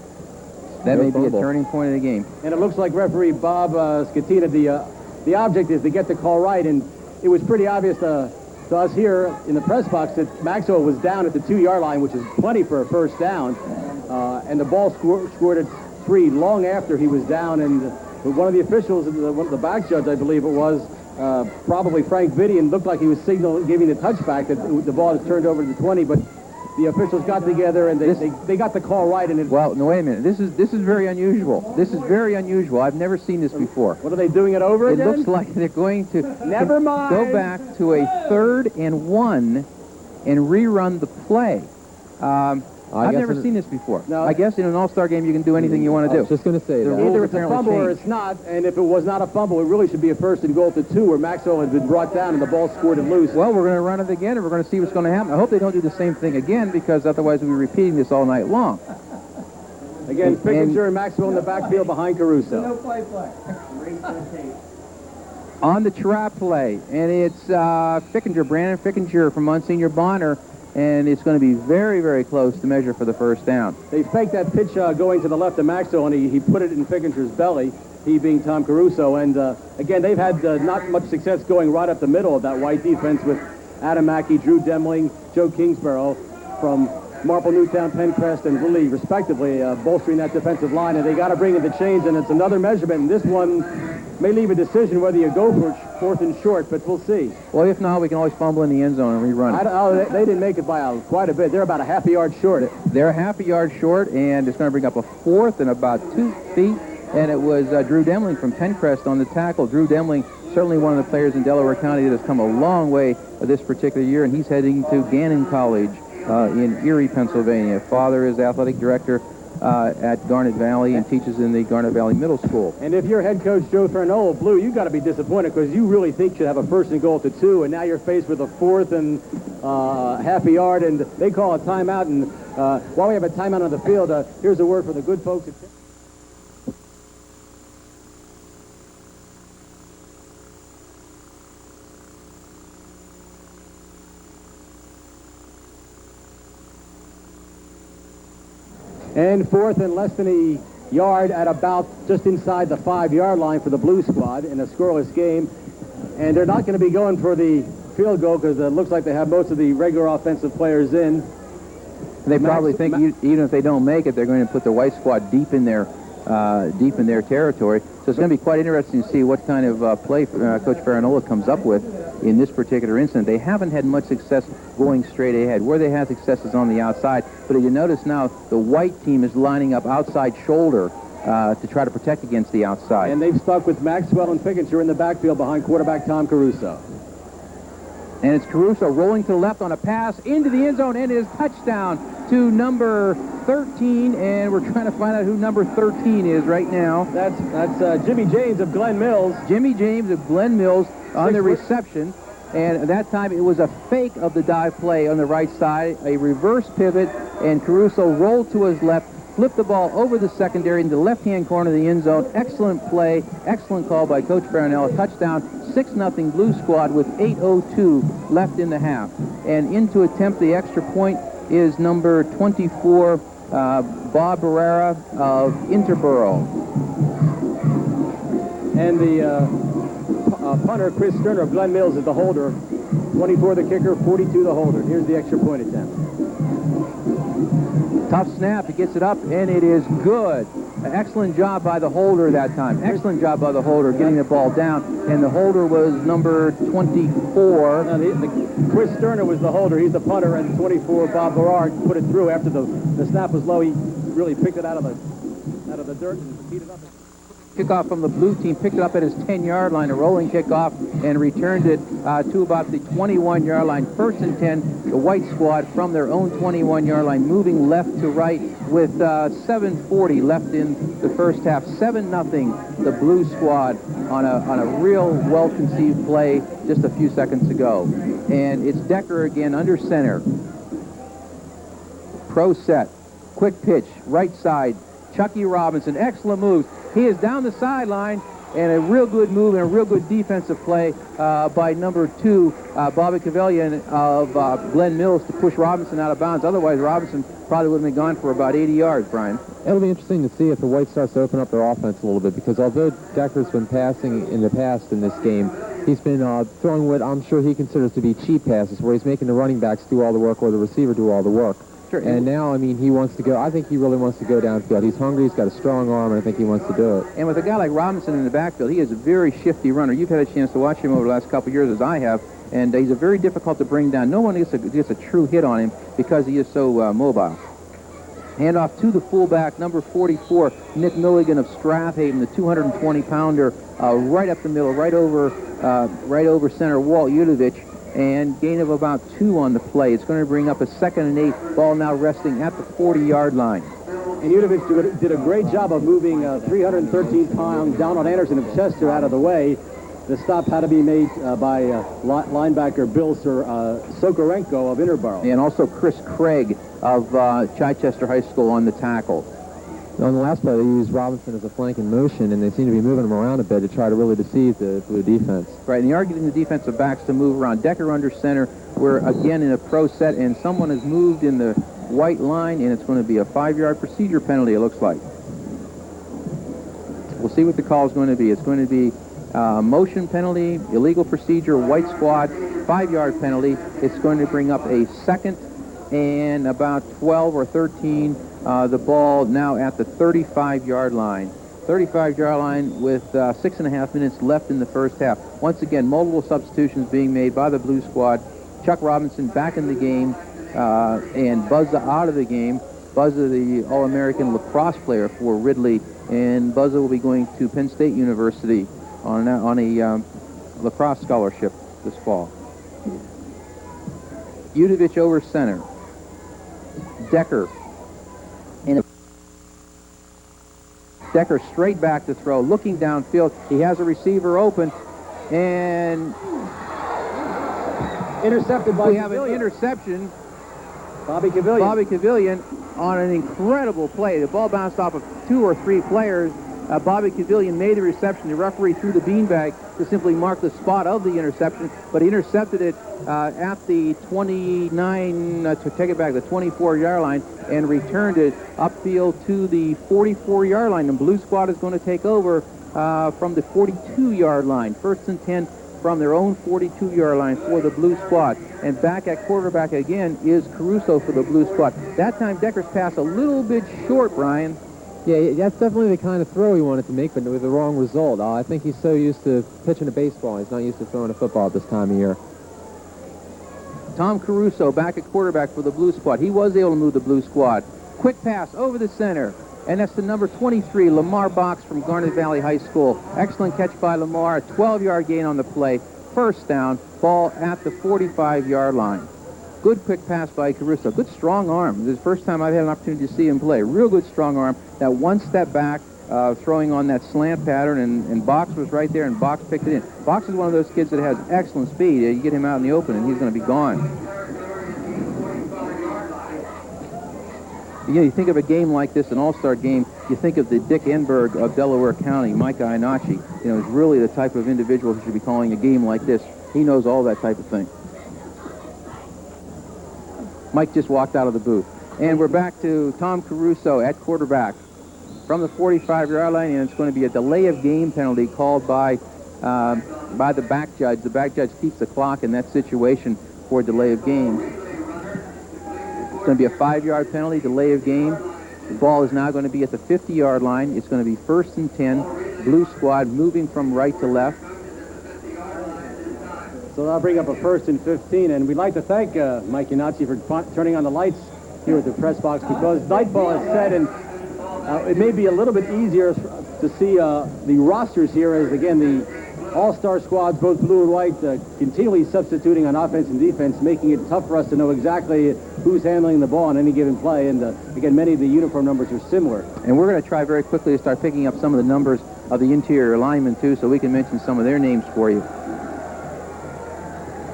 that may be a turning point in the game. And it looks like referee Bob Scatina, the object is to get the call right, and it was pretty obvious to us here in the press box that Maxwell was down at the 2-yard line, which is plenty for a 1st down, and the ball squirted free long after he was down, and one of the officials, the back judge, I believe it was, probably Frank Vidian, looked like he was giving the touchback, that the ball is turned over to the 20, but the officials got together and they got the call right. And well, no, wait a minute. This is very unusual. This is very unusual. I've never seen this before. What are they doing it over again? It looks like they're going to Never mind. Go back to a 3rd and 1 and rerun the play. I've never seen this before. No. I guess in an all-star game you can do anything you want to do. I was just going to say that. Either it's a fumble or it's not, and if it was not a fumble, it really should be a 1st and goal to 2 where Maxwell had been brought down and the ball squirted loose. Well, we're going to run it again, and we're going to see what's going to happen. I hope they don't do the same thing again, because otherwise we'll be repeating this all night long. Again, Fickinger and Maxwell in the backfield behind Caruso. No play. On the trap play, and it's Fickinger, Brandon Fickinger from Monsignor Bonner, and it's going to be very, very close to measure for the 1st down. They faked that pitch going to the left of Maxwell, and he put it in Fickinger's belly, he being Tom Caruso. And again, they've had not much success going right up the middle of that white defense with Adam Mackey, Drew Demling, Joe Kingsborough from Marple, Newtown, Pencrest, and Lilly, respectively, bolstering that defensive line. And they got to bring in the chains, and it's another measurement. And this one may leave a decision whether you go for 4th and short, but we'll see. Well, if not, we can always fumble in the end zone and rerun it. They didn't make it by quite a bit. They're about a half a yard short. They're a half a yard short, and it's going to bring up a 4th and about 2 feet. And it was Drew Demling from Pencrest on the tackle. Drew Demling, certainly one of the players in Delaware County that has come a long way this particular year, and he's heading to Gannon College in Erie, Pennsylvania. Father is athletic director at Garnet Valley and teaches in the Garnet Valley Middle School. And if you're head coach Joe Farnola of Blue, you've got to be disappointed because you really think you should have a 1st and goal to 2, and now you're faced with a 4th and half a yard, and they call a timeout. And while we have a timeout on the field, here's a word from the good folks at And 4th and less than a yard at about just inside the 5-yard line for the blue squad in a scoreless game. And they're not going to be going for the field goal because it looks like they have most of the regular offensive players in. They probably think even if they don't make it, they're going to put the white squad deep in their territory. So it's going to be quite interesting to see what kind of play Coach Farinola comes up with in this particular incident. They haven't had much success going straight ahead. Where they have success is on the outside. But if you notice now, the white team is lining up outside shoulder to try to protect against the outside. And they've stuck with Maxwell and Fickinger in the backfield behind quarterback Tom Caruso. And it's Caruso rolling to the left on a pass into the end zone, and it is touchdown to number 13, and we're trying to find out who number 13 is right now. That's Jimmy James of Glen Mills. Jimmy James of Glen Mills on the reception, and at that time it was a fake of the dive play on the right side, a reverse pivot, and Caruso rolled to his left, flipped the ball over the secondary into the left-hand corner of the end zone. Excellent play, excellent call by Coach Farnell. Touchdown, 6-0 Blue Squad with 8:02 left in the half. And in to attempt the extra point is number 24, Bob Barrera of Interboro. And the punter, Chris Sterner of Glen Mills, is the holder. 24 the kicker, 42 the holder. Here's the extra point attempt. Tough snap. He gets it up, and it is good. An excellent job by the holder that time. Excellent job by the holder getting the ball down, and the holder was number 24. Chris Sterner was the holder. He's the punter, and 24, Bob Barrard, put it through after the snap was low. He really picked it out of the dirt and beat it up. Kickoff from the blue team, picked it up at his 10-yard line, a rolling kickoff, and returned it to about the 21-yard line. 1st and 10, the white squad from their own 21-yard line, moving left to right with 7:40 left in the first half. 7-0 the blue squad on a real well-conceived play just a few seconds ago. And it's Decker again under center. Pro set, quick pitch, right side, Chucky Robinson, excellent moves. He is down the sideline, and a real good move and a real good defensive play by number 2, Bobby Cavalian of Glen Mills, to push Robinson out of bounds. Otherwise, Robinson probably would have been gone for about 80 yards, Brian. It'll be interesting to see if the White starts to open up their offense a little bit, because although Decker's been passing in the past in this game, he's been throwing what I'm sure he considers to be cheap passes, where he's making the running backs do all the work or the receiver do all the work. Sure. And now, I mean, he wants to go. I think he really wants to go downfield. He's hungry. He's got a strong arm, and I think he wants to do it. And with a guy like Robinson in the backfield, he is a very shifty runner. You've had a chance to watch him over the last couple of years, as I have, and he's a very difficult to bring down. No one gets a true hit on him because he is so mobile. Handoff to the fullback, number 44, Nick Milligan of Strathaven, the 220-pounder, right up the middle, right over center, Walt Udovich. And gain of about 2 on the play. It's going to bring up a 2nd and 8. Ball now resting at the 40-yard line. And Udovich did a great job of moving 313-pound down on Anderson of Chester out of the way. The stop had to be made by linebacker Bill Sokorenko of Interboro. And also Chris Craig of Chichester High School on the tackle. On the last play, they used Robinson as a flank in motion, and they seem to be moving him around a bit to try to really deceive the blue defense. Right, and they are getting the defensive backs to move around. Decker under center. We're again in a pro set, and someone has moved in the white line, and it's going to be a 5-yard procedure penalty, it looks like. We'll see what the call is going to be. It's going to be motion penalty, illegal procedure, white squad, 5-yard penalty. It's going to bring up a 2nd and about 12 or 13. The ball now at the 35-yard line. 35-yard line with 6.5 minutes left in the first half. Once again, multiple substitutions being made by the blue squad. Chuck Robinson back in the game, and Buzza out of the game. Buzza, the All-American lacrosse player for Ridley, and Buzza will be going to Penn State University on a lacrosse scholarship this fall. Udovich over center. Decker. Decker straight back to throw, looking downfield. He has a receiver open, and intercepted by we have an interception. Bobby Cavalian on an incredible play. The ball bounced off of 2 or 3 players. Bobby Cavalian made the reception. The referee threw the beanbag to simply mark the spot of the interception, but he intercepted it at the 24-yard line, and returned it upfield to the 44-yard line. The blue squad is going to take over from the 42-yard line. 1st and 10 from their own 42-yard line for the blue squad. And back at quarterback again is Caruso for the blue squad. That time Decker's pass a little bit short, Brian. Yeah, that's definitely the kind of throw he wanted to make, but with the wrong result. I think he's so used to pitching a baseball, he's not used to throwing a football at this time of year. Tom Caruso back at quarterback for the blue squad. He was able to move the blue squad. Quick pass over the center, and that's the number 23, Lamar Box from Garnet Valley High School. Excellent catch by Lamar, a 12-yard gain on the play. first down, ball at the 45-yard line. Good quick pass by Caruso. Good strong arm. This is the first time I've had an opportunity to see him play. Real good strong arm. That one step back, throwing on that slant pattern, and Box was right there, and Box picked it in. Box is one of those kids that has excellent speed. You get him out in the open, and he's going to be gone. You think of a game like this, an all-star game, you think of the Dick Enberg of Delaware County, Mike Ianacci. Is really the type of individual who should be calling a game like this. He knows all that type of thing. Mike just walked out of the booth. And we're back to Tom Caruso at quarterback from the 45-yard line, and it's going to be a delay of game penalty called by the back judge. The back judge keeps the clock in that situation for delay of game. It's going to be a 5-yard penalty, delay of game. The ball is now going to be at the 50-yard line. It's going to be 1st and 10. Blue squad moving from right to left. So that'll bring up a 1st and 15, and we'd like to thank Mike Ianacci for turning on the lights here at the press box, because nightfall is set, and it may be a little bit easier to see the rosters here, as again the all-star squads, both blue and white, continually substituting on offense and defense, making it tough for us to know exactly who's handling the ball on any given play. And again, many of the uniform numbers are similar. And we're going to try very quickly to start picking up some of the numbers of the interior linemen too, so we can mention some of their names for you.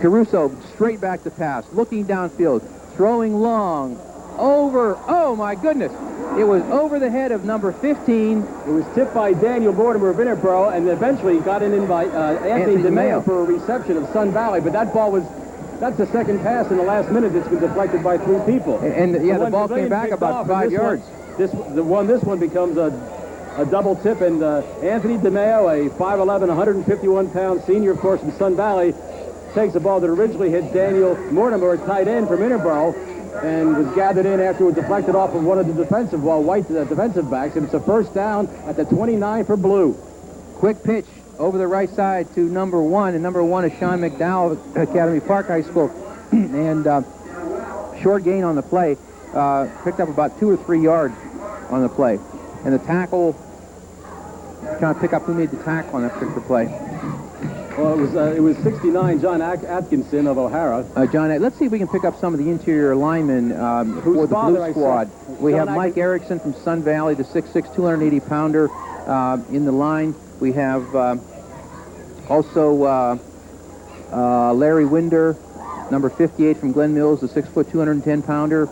Caruso straight back to pass, looking downfield, throwing long, over, oh my goodness, it was over the head of number 15. It was tipped by Daniel Mortimer of Interboro, and eventually got in by Anthony DeMeo for a reception of Sun Valley, but that ball was, that's the second pass in the last minute that's been deflected by 3 people. And yeah, the ball came back about 5 yards. This one becomes a double tip, and Anthony DeMeo, a 5'11", 151-pound senior, of course, from Sun Valley, takes the ball that originally hit Daniel Mortimer, a tight end from Interboro, and was gathered in after it was deflected off of one of the defensive backs. And it's a first down at the 29 for blue. Quick pitch over the right side to number 1, and number 1 is Sean McDowell of Academy Park High School. And short gain on the play, picked up about 2 or 3 yards on the play. And the tackle, trying to pick up who made the tackle on that particular play. Well, it was 69, John Atkinson of O'Hara. John, let's see if we can pick up some of the interior linemen for the blue squad. We have Mike Erickson from Sun Valley, the 6'6", 280-pounder in the line. We have also Larry Winder, number 58 from Glen Mills, the 6', 210-pounder.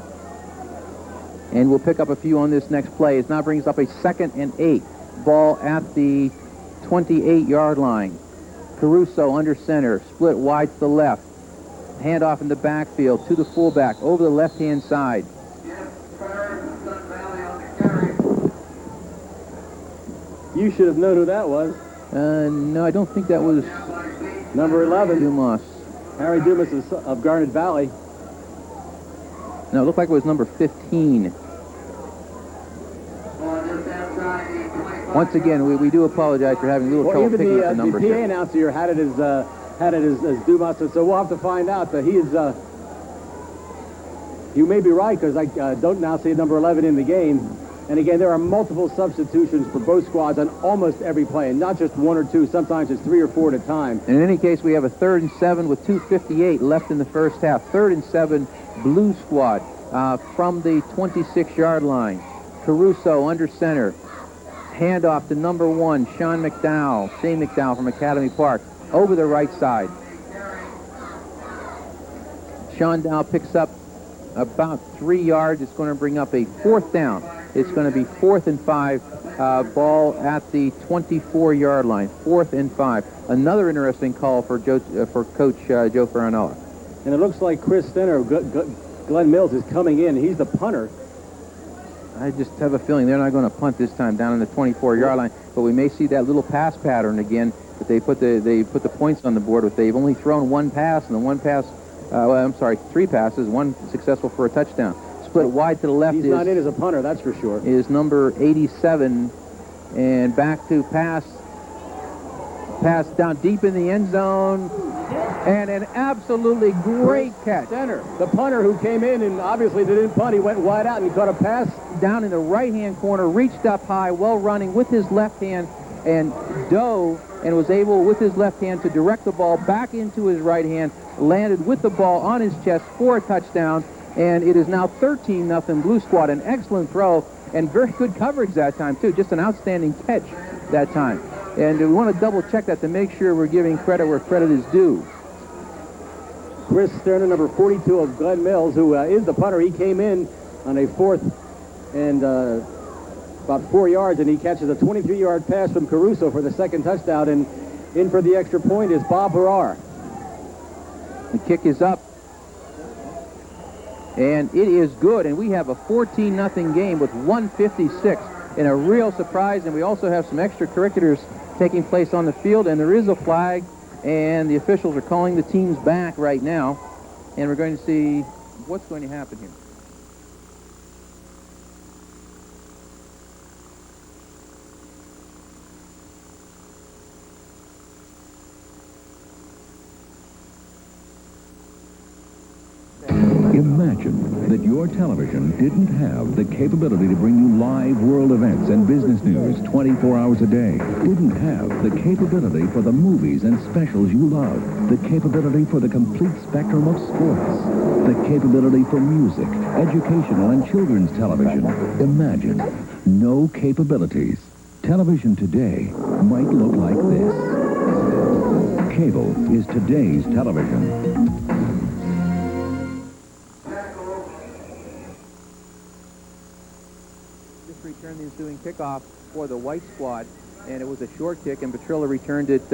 And we'll pick up a few on this next play. It now brings up a 2nd and 8. Ball at the 28-yard line. Caruso under center, split wide to the left. Handoff in the backfield to the fullback over the left-hand side. You should have known who that was. No, I don't think that was number 11. Dumas. Harry Dumas of Garnet Valley. No, it looked like it was number 15. Once again, we do apologize for having a little trouble picking up the numbers. The PA announcer here had it as Dumas, so we'll have to find out. He is. You may be right, because I don't now see number 11 in the game. And again, there are multiple substitutions for both squads on almost every play, and not just 1 or 2. Sometimes it's 3 or 4 at a time. And in any case, we have a 3rd and 7 with 2:58 left in the first half. 3rd and 7, blue squad from the 26-yard line. Caruso under center. Handoff to number 1, Shane McDowell from Academy Park, over the right side. Sean Dow picks up about 3 yards. It's going to bring up a 4th down. It's going to be 4th and 5, ball at the 24-yard line. 4th and 5. Another interesting call for Coach Joe Farinella. And it looks like Chris Stenner of Glen Mills is coming in. He's the punter. I just have a feeling they're not going to punt this time down in the 24-yard line, but we may see that little pass pattern again. That they put the points on the board with. They've only thrown 1 pass, and the 1 pass, 3 passes, 1 successful for a touchdown. Split wide to the left. He's not in as a punter, that's for sure. Is number 87, and back to pass down deep in the end zone. And an absolutely great catch. Center, the punter who came in and obviously they didn't punt. He went wide out and he caught a pass down in the right-hand corner, reached up high, well running with his left hand, and dove and was able, with his left hand, to direct the ball back into his right hand, landed with the ball on his chest for a touchdown, and it is now 13-0 Blue Squad. An excellent throw and very good coverage that time, too. Just an outstanding catch that time. And we want to double-check that to make sure we're giving credit where credit is due. Chris Sterner, number 42 of Glen Mills, who is the punter. He came in on a 4th and about 4 yards, and he catches a 23-yard pass from Caruso for the second touchdown. And in for the extra point is Bob Barrar. The kick is up, and it is good. And we have a 14-0 game with 1:56, and a real surprise. And we also have some extracurriculars taking place on the field, and there is a flag. And the officials are calling the teams back right now. And we're going to see what's going to happen here. Imagine that your television didn't have the capability to bring you live world events and business news 24 hours a day. Didn't have the capability for the movies and specials you love. The capability for the complete spectrum of sports. The capability for music, educational, and children's television. Imagine no capabilities. Television today might look like this. Cable is today's television. Returned the ensuing kickoff for the white squad, and it was a short kick, and Petrilla returned it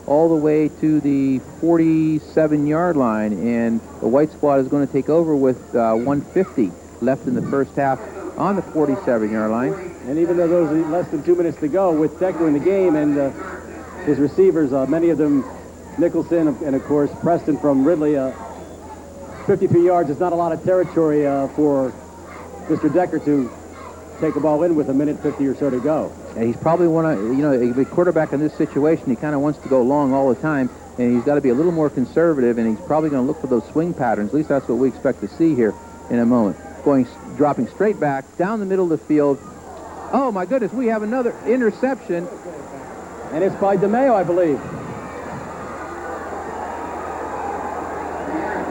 all the way to the 47-yard line, and the white squad is going to take over with 1:50 left in the first half on the 47-yard line. And even though those are less than 2 minutes to go, with Decker in the game and his receivers, many of them Nicholson and, of course, Preston from Ridley, 53 yards is not a lot of territory for Mr. Decker to take a ball in with 1:50 or so to go. And he's probably a quarterback in this situation. He kind of wants to go long all the time, and he's got to be a little more conservative, and he's probably going to look for those swing patterns. At least that's what we expect to see here in a moment. Dropping straight back down the middle of the field. Oh my goodness, we have another interception. And it's by DeMeo, I believe.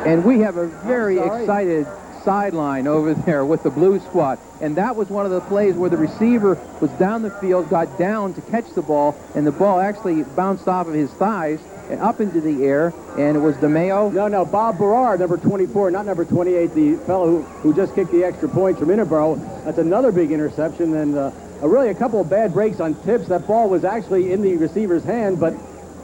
And we have a very excited sideline over there with the blue squad, and that was one of the plays where the receiver was down the field, got down to catch the ball, and the ball actually bounced off of his thighs and up into the air, and it was DeMeo. No, Bob Barrar, number 24, not number 28, the fellow who just kicked the extra points from Interboro. That's another big interception, and really a couple of bad breaks on tips. That ball was actually in the receiver's hand, but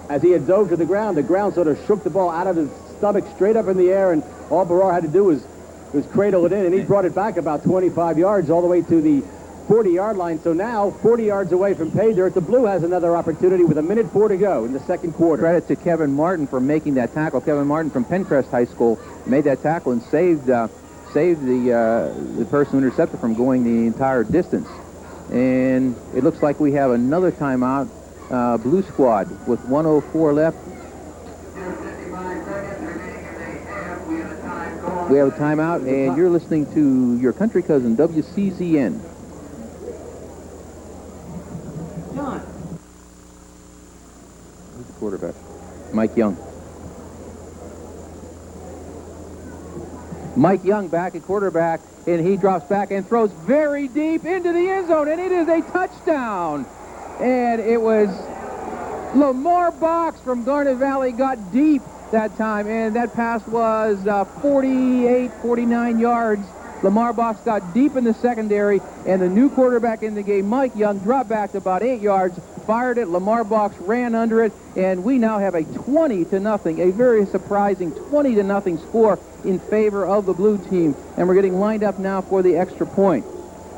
as he had dove to the ground sort of shook the ball out of his stomach straight up in the air, and all Barrar had to do was cradle it in, and he brought it back about 25 yards all the way to the 40-yard line. So now, 40 yards away from pay dirt, the Blue has another opportunity with 1:04 to go in the second quarter. Credit to Kevin Martin for making that tackle. Kevin Martin from Pencrest High School made that tackle and saved the person who intercepted from going the entire distance. And it looks like we have another timeout. Blue Squad with 1:04 left. We have a timeout, and you're listening to your country cousin, WCZN. John. Who's the quarterback? Mike Young. Mike Young back at quarterback, and he drops back and throws very deep into the end zone, and it is a touchdown. And it was Lamar Box from Garnet Valley got deep that time, and that pass was 49 yards. Lamar Box got deep in the secondary, and the new quarterback in the game, Mike Young, dropped back to about 8 yards, fired it. Lamar Box ran under it, and we now have a 20-0, a very surprising 20-0 score in favor of the blue team, and we're getting lined up now for the extra point.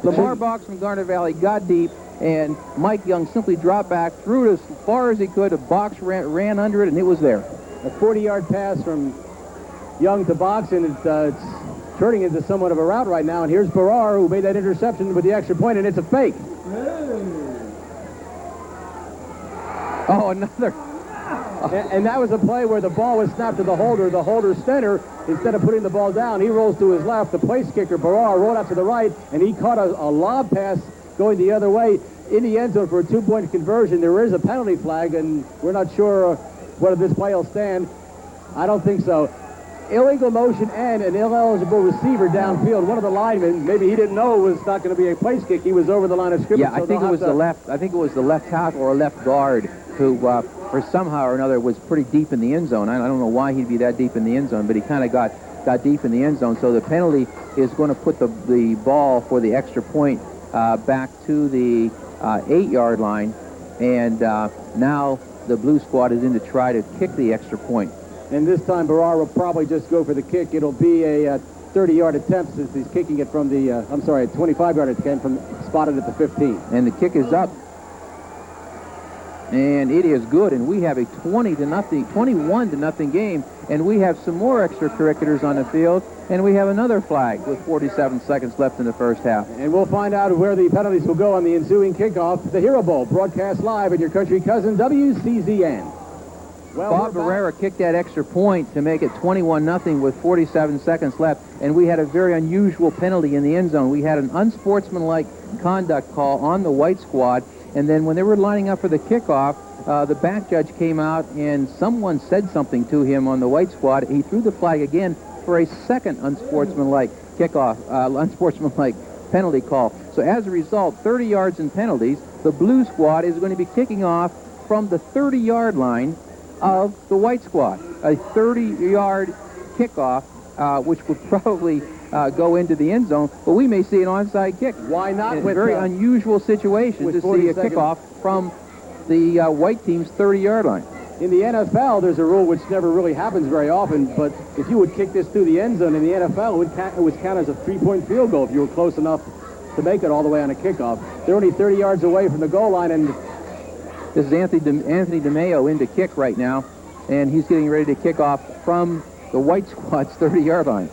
Lamar Box from Garnet Valley got deep, and Mike Young simply dropped back, threw it as far as he could. The Box ran under it, and it was there. A 40-yard pass from Young to Box, and it's turning into somewhat of a route right now. And here's Barrar, who made that interception with the extra point, and it's a fake. Oh, another. And that was a play where the ball was snapped to the holder. The holder center, instead of putting the ball down, he rolls to his left. The place kicker, Barrar, rolled out to the right, and he caught a lob pass going the other way in the end zone for a 2-point conversion. There is a penalty flag, and we're not sure whether this play will stand. I don't think so. Illegal motion and an ineligible receiver downfield. One of the linemen, maybe he didn't know it was not going to be a place kick. He was over the line of scrimmage. Yeah, I think it was the left. I think it was the left tackle or left guard who, for somehow or another, was pretty deep in the end zone. I don't know why he'd be that deep in the end zone, but he kind of got deep in the end zone. So the penalty is going to put the ball for the extra point back to the 8-yard line, and now the blue squad is in to try to kick the extra point. And this time, Barrar will probably just go for the kick. It'll be a 30-yard attempt since he's kicking it from the, a 25-yard attempt spotted at the 15. And the kick is up. And it is good, and we have a 21-0 game, and we have some more extracurriculars on the field, and we have another flag with 47 seconds left in the first half. And we'll find out where the penalties will go on the ensuing kickoff. The Hero Bowl, broadcast live in your country cousin, WCZN. Well, Bob Barrera kicked that extra point to make it 21-0 with 47 seconds left, and we had a very unusual penalty in the end zone. We had an unsportsmanlike conduct call on the white squad, and then when they were lining up for the kickoff, the back judge came out and someone said something to him on the white squad. He threw the flag again for a second unsportsmanlike unsportsmanlike penalty call. So as a result, 30 yards in penalties. The blue squad is going to be kicking off from the 30-yard line of the white squad. A 30-yard kickoff, which would probably go into the end zone, but we may see an onside kick. Why not? It's a very unusual situation to see a kickoff from the white team's 30-yard line. In the NFL, there's a rule which never really happens very often, but if you would kick this through the end zone in the NFL, it would count as a 3-point field goal if you were close enough to make it all the way on a kickoff. They're only 30 yards away from the goal line, and this is Anthony DeMeo in to kick right now, and he's getting ready to kick off from the white squad's 30-yard line.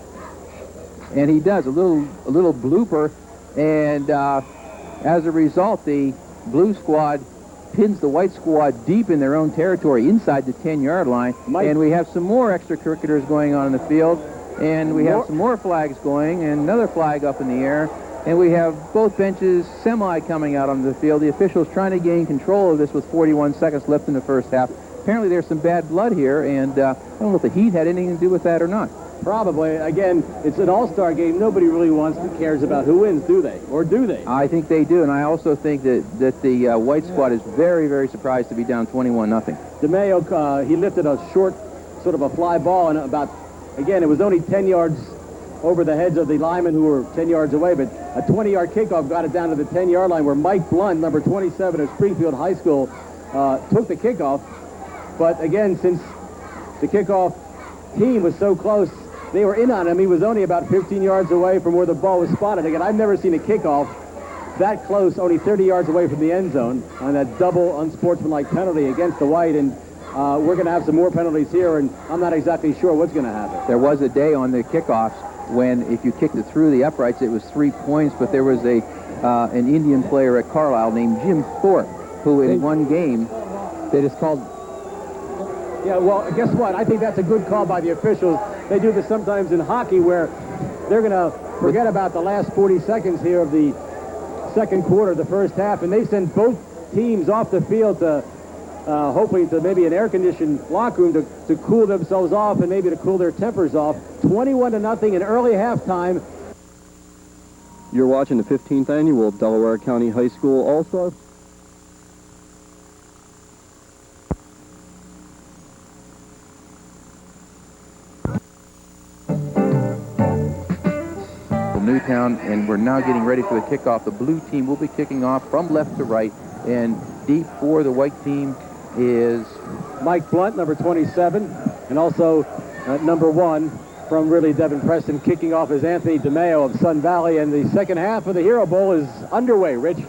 And he does a little blooper, and as a result, the blue squad pins the white squad deep in their own territory inside the 10-yard line. And we have some more extracurriculars going on in the field, and we have some more flags going, and another flag up in the air. And we have both benches semi coming out on the field. The officials trying to gain control of this with 41 seconds left in the first half. Apparently there's some bad blood here, and I don't know if the heat had anything to do with that or not. Probably. Again, it's an all-star game. Nobody really cares about who wins, do they? Or do they? I think they do, and I also think that the white squad is very, very surprised to be down 21-0. DeMeo, he lifted a short, sort of a fly ball, and again, it was only 10 yards over the heads of the linemen who were 10 yards away, but a 20-yard kickoff got it down to the 10-yard line where Mike Blunt, number 27 of Springfield High School, took the kickoff. But again, since the kickoff team was so close, they were in on him. He was only about 15 yards away from where the ball was spotted. Again, I've never seen a kickoff that close, only 30 yards away from the end zone on that double unsportsmanlike penalty against the white, and we're going to have some more penalties here, and I'm not exactly sure what's going to happen. There was a day on the kickoffs when if you kicked it through the uprights, it was 3 points, but there was an Indian player at Carlisle named Jim Thorpe, who in one game, they just called... Yeah, well, guess what? I think that's a good call by the officials. They do this sometimes in hockey where they're going to forget about the last 40 seconds here of the second quarter, the first half, and they send both teams off the field to hopefully to maybe an air-conditioned locker room to cool themselves off and maybe to cool their tempers off. 21-0 in early halftime. You're watching the 15th annual Delaware County High School All-Star. Newtown, and we're now getting ready for the kickoff. The blue team will be kicking off from left to right, and deep for the white team is Mike Blunt, number 27, and also number 1 from Ridley, Devin Preston. Kicking off is Anthony DeMeo of Sun Valley, and the second half of the Hero Bowl is underway, Rich.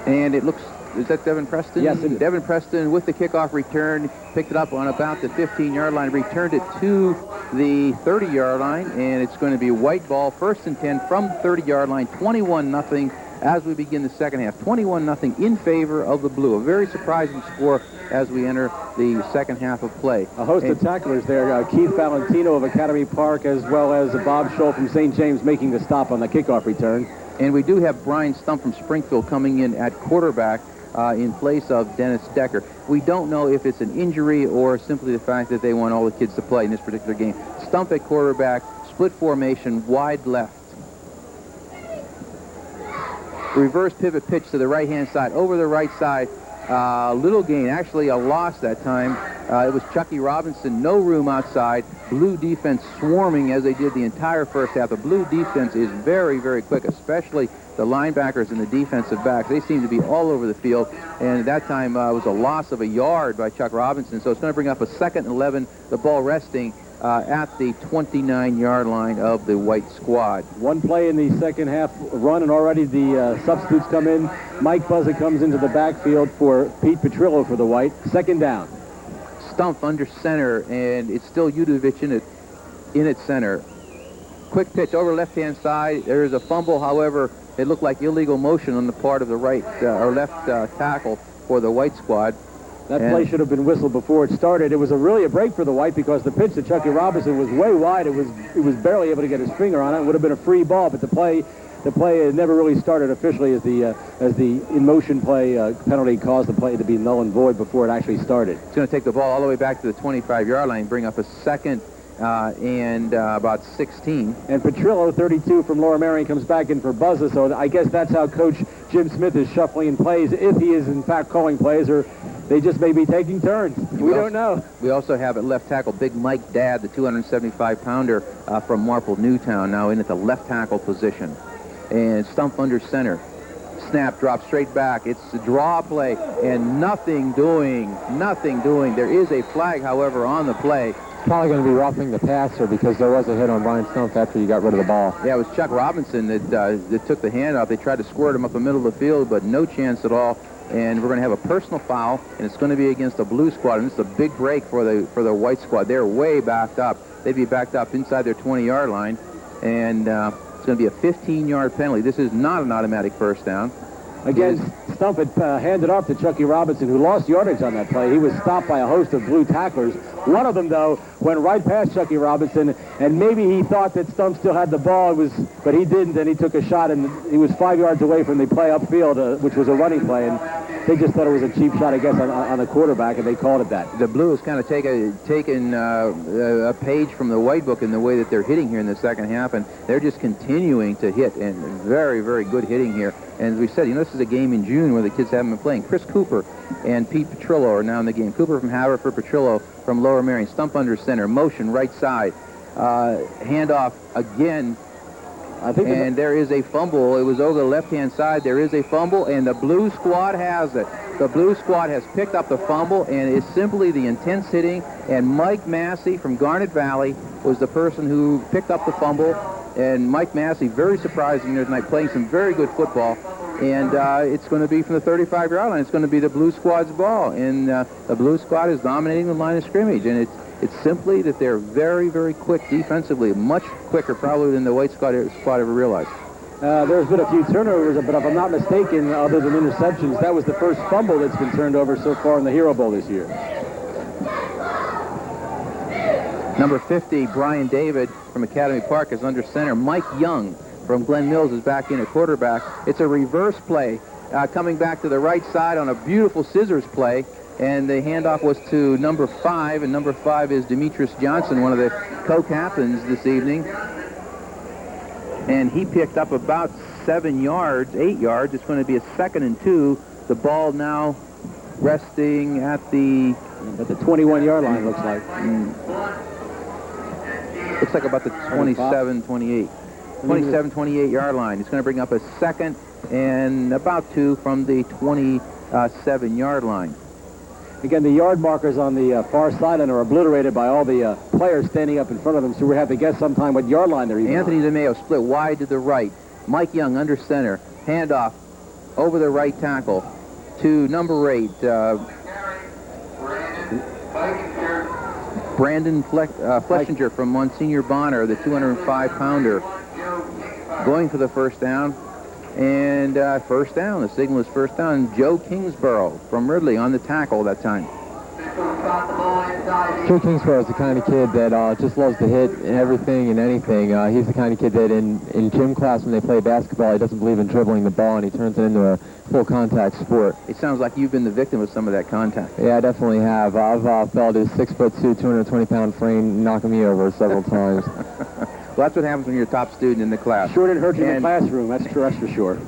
And it looks, is that Devin Preston? Yes, it is. Devin Preston with the kickoff return, picked it up on about the 15-yard line, returned it to the 30-yard line, and it's going to be white ball, 1st and 10 from the 30-yard line, 21-0 as we begin the second half. 21-0 in favor of the blue. A very surprising score as we enter the second half of play. A host of tacklers there. Keith Valentino of Academy Park, as well as Bob Scholl from St. James making the stop on the kickoff return. And we do have Brian Stump from Springfield coming in at quarterback in place of Dennis Decker. We don't know if it's an injury or simply the fact that they want all the kids to play in this particular game. Stump at quarterback, split formation, wide left. Reverse pivot pitch to the right-hand side, over the right side. Little gain, actually a loss that time. It was Chucky Robinson, no room outside. Blue defense swarming as they did the entire first half. The blue defense is very, very quick, especially the linebackers and the defensive backs. They seem to be all over the field, and at that time it was a loss of a yard by Chuck Robinson, so it's going to bring up a 2nd and 11, the ball resting at the 29-yard line of the white squad. One play in the second half run, and already the substitutes come in. Mike Buzzard comes into the backfield for Pete Petrillo for the white. 2nd down. Stump under center, and it's still Udovich in at center. Quick pitch over left-hand side. There is a fumble, however, it looked like illegal motion on the part of the right or left tackle for the white squad. That play should have been whistled before it started. It was really a break for the white because the pitch to Chucky Robinson was way wide. It was barely able to get his finger on it. It would have been a free ball, but the play never really started officially as the in motion play penalty caused the play to be null and void before it actually started. It's going to take the ball all the way back to the 25-yard line, bring up a 2nd and about 16. And Petrillo, 32 from Lower Merion, comes back in for Buzza, so I guess that's how Coach Jim Smith is shuffling in plays, if he is in fact calling plays, or they just may be taking turns. We don't know. We also have at left tackle Big Mike Dadd, the 275-pounder from Marple Newtown, now in at the left tackle position. And Stump under center. Snap, drop straight back. It's a draw play, and nothing doing. There is a flag, however, on the play. Probably going to be roughing the passer because there was a hit on Brian Stump after you got rid of the ball. Yeah, it was Chuck Robinson that took the handoff. They tried to squirt him up the middle of the field, but no chance at all. And we're going to have a personal foul, and it's going to be against the blue squad. And this is a big break for the white squad. They're way backed up. They'd be backed up inside their 20-yard line, and it's going to be a 15-yard penalty. This is not an automatic first down. Again, Stump had handed off to Chucky Robinson, who lost yardage on that play. He was stopped by a host of blue tacklers. One of them, though, went right past Chucky Robinson, and maybe he thought that Stump still had the ball, but he didn't, and he took a shot, and he was 5 yards away from the play upfield, which was a running play, and they just thought it was a cheap shot, I guess, on the quarterback, and they called it that. The Blues kind of taken a page from the white book in the way that they're hitting here in the second half, and they're just continuing to hit, and very, very good hitting here. And as we said, this is a game in June where the kids haven't been playing. Chris Cooper and Pete Petrillo are now in the game. Cooper from Haverford, Petrillo from Lower Merion. Stump under center, motion right side. Handoff again. And there is a fumble. It was over the left-hand side. There is a fumble, and the blue squad has it. The blue squad has picked up the fumble, and it's simply the intense hitting. And Mike Massey from Garnet Valley was the person who picked up the fumble. And Mike Massey, very surprising here tonight, playing some very good football. And it's going to be from the 35-yard line. It's going to be the blue squad's ball. And the blue squad is dominating the line of scrimmage. And it's simply that they're very, very quick defensively, much quicker probably than the white squad ever realized. There's been a few turnovers, but if I'm not mistaken, other than interceptions, that was the first fumble that's been turned over so far in the Hero Bowl this year. Number 50, Brian David from Academy Park is under center. Mike Young from Glen Mills is back in at quarterback. It's a reverse play coming back to the right side on a beautiful scissors play. And the handoff was to number 5, and number 5 is Demetrius Johnson, one of the co-captains this evening. And he picked up about 8 yards. It's going to be a 2nd and 2. The ball now resting at the 21-yard line, looks like. Looks like about the 27, 28-yard line. It's going to bring up a 2nd and about 2 from the 27-yard line. Again, the yard markers on the far sideline are obliterated by all the players standing up in front of them, so we have to guess sometime what yard line they're even Anthony on. DeMeo split wide to the right. Mike Young under center. Handoff over the right tackle to number 8. Brandon Fleshinger from Monsignor Bonner, the 205-pounder, going for the first down. And first down, the signal is first down. Joe Kingsborough from Ridley on the tackle that time. Drew Kingsborough is the kind of kid that just loves to hit everything and anything. He's the kind of kid that in gym class when they play basketball, he doesn't believe in dribbling the ball, and he turns it into a full contact sport. It sounds like you've been the victim of some of that contact. Yeah, I definitely have. I've felt his 6'2", 220-pound frame knocking me over several times. Well, that's what happens when you're a top student in the class. Sure didn't hurt you in the classroom, that's for sure.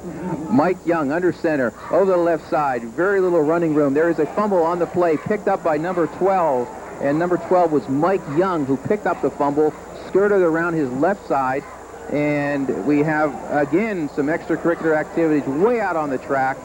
Mike Young, under center, over the left side, very little running room. There is a fumble on the play, picked up by number 12, and number 12 was Mike Young, who picked up the fumble, skirted around his left side, and we have, again, some extracurricular activities way out on the track,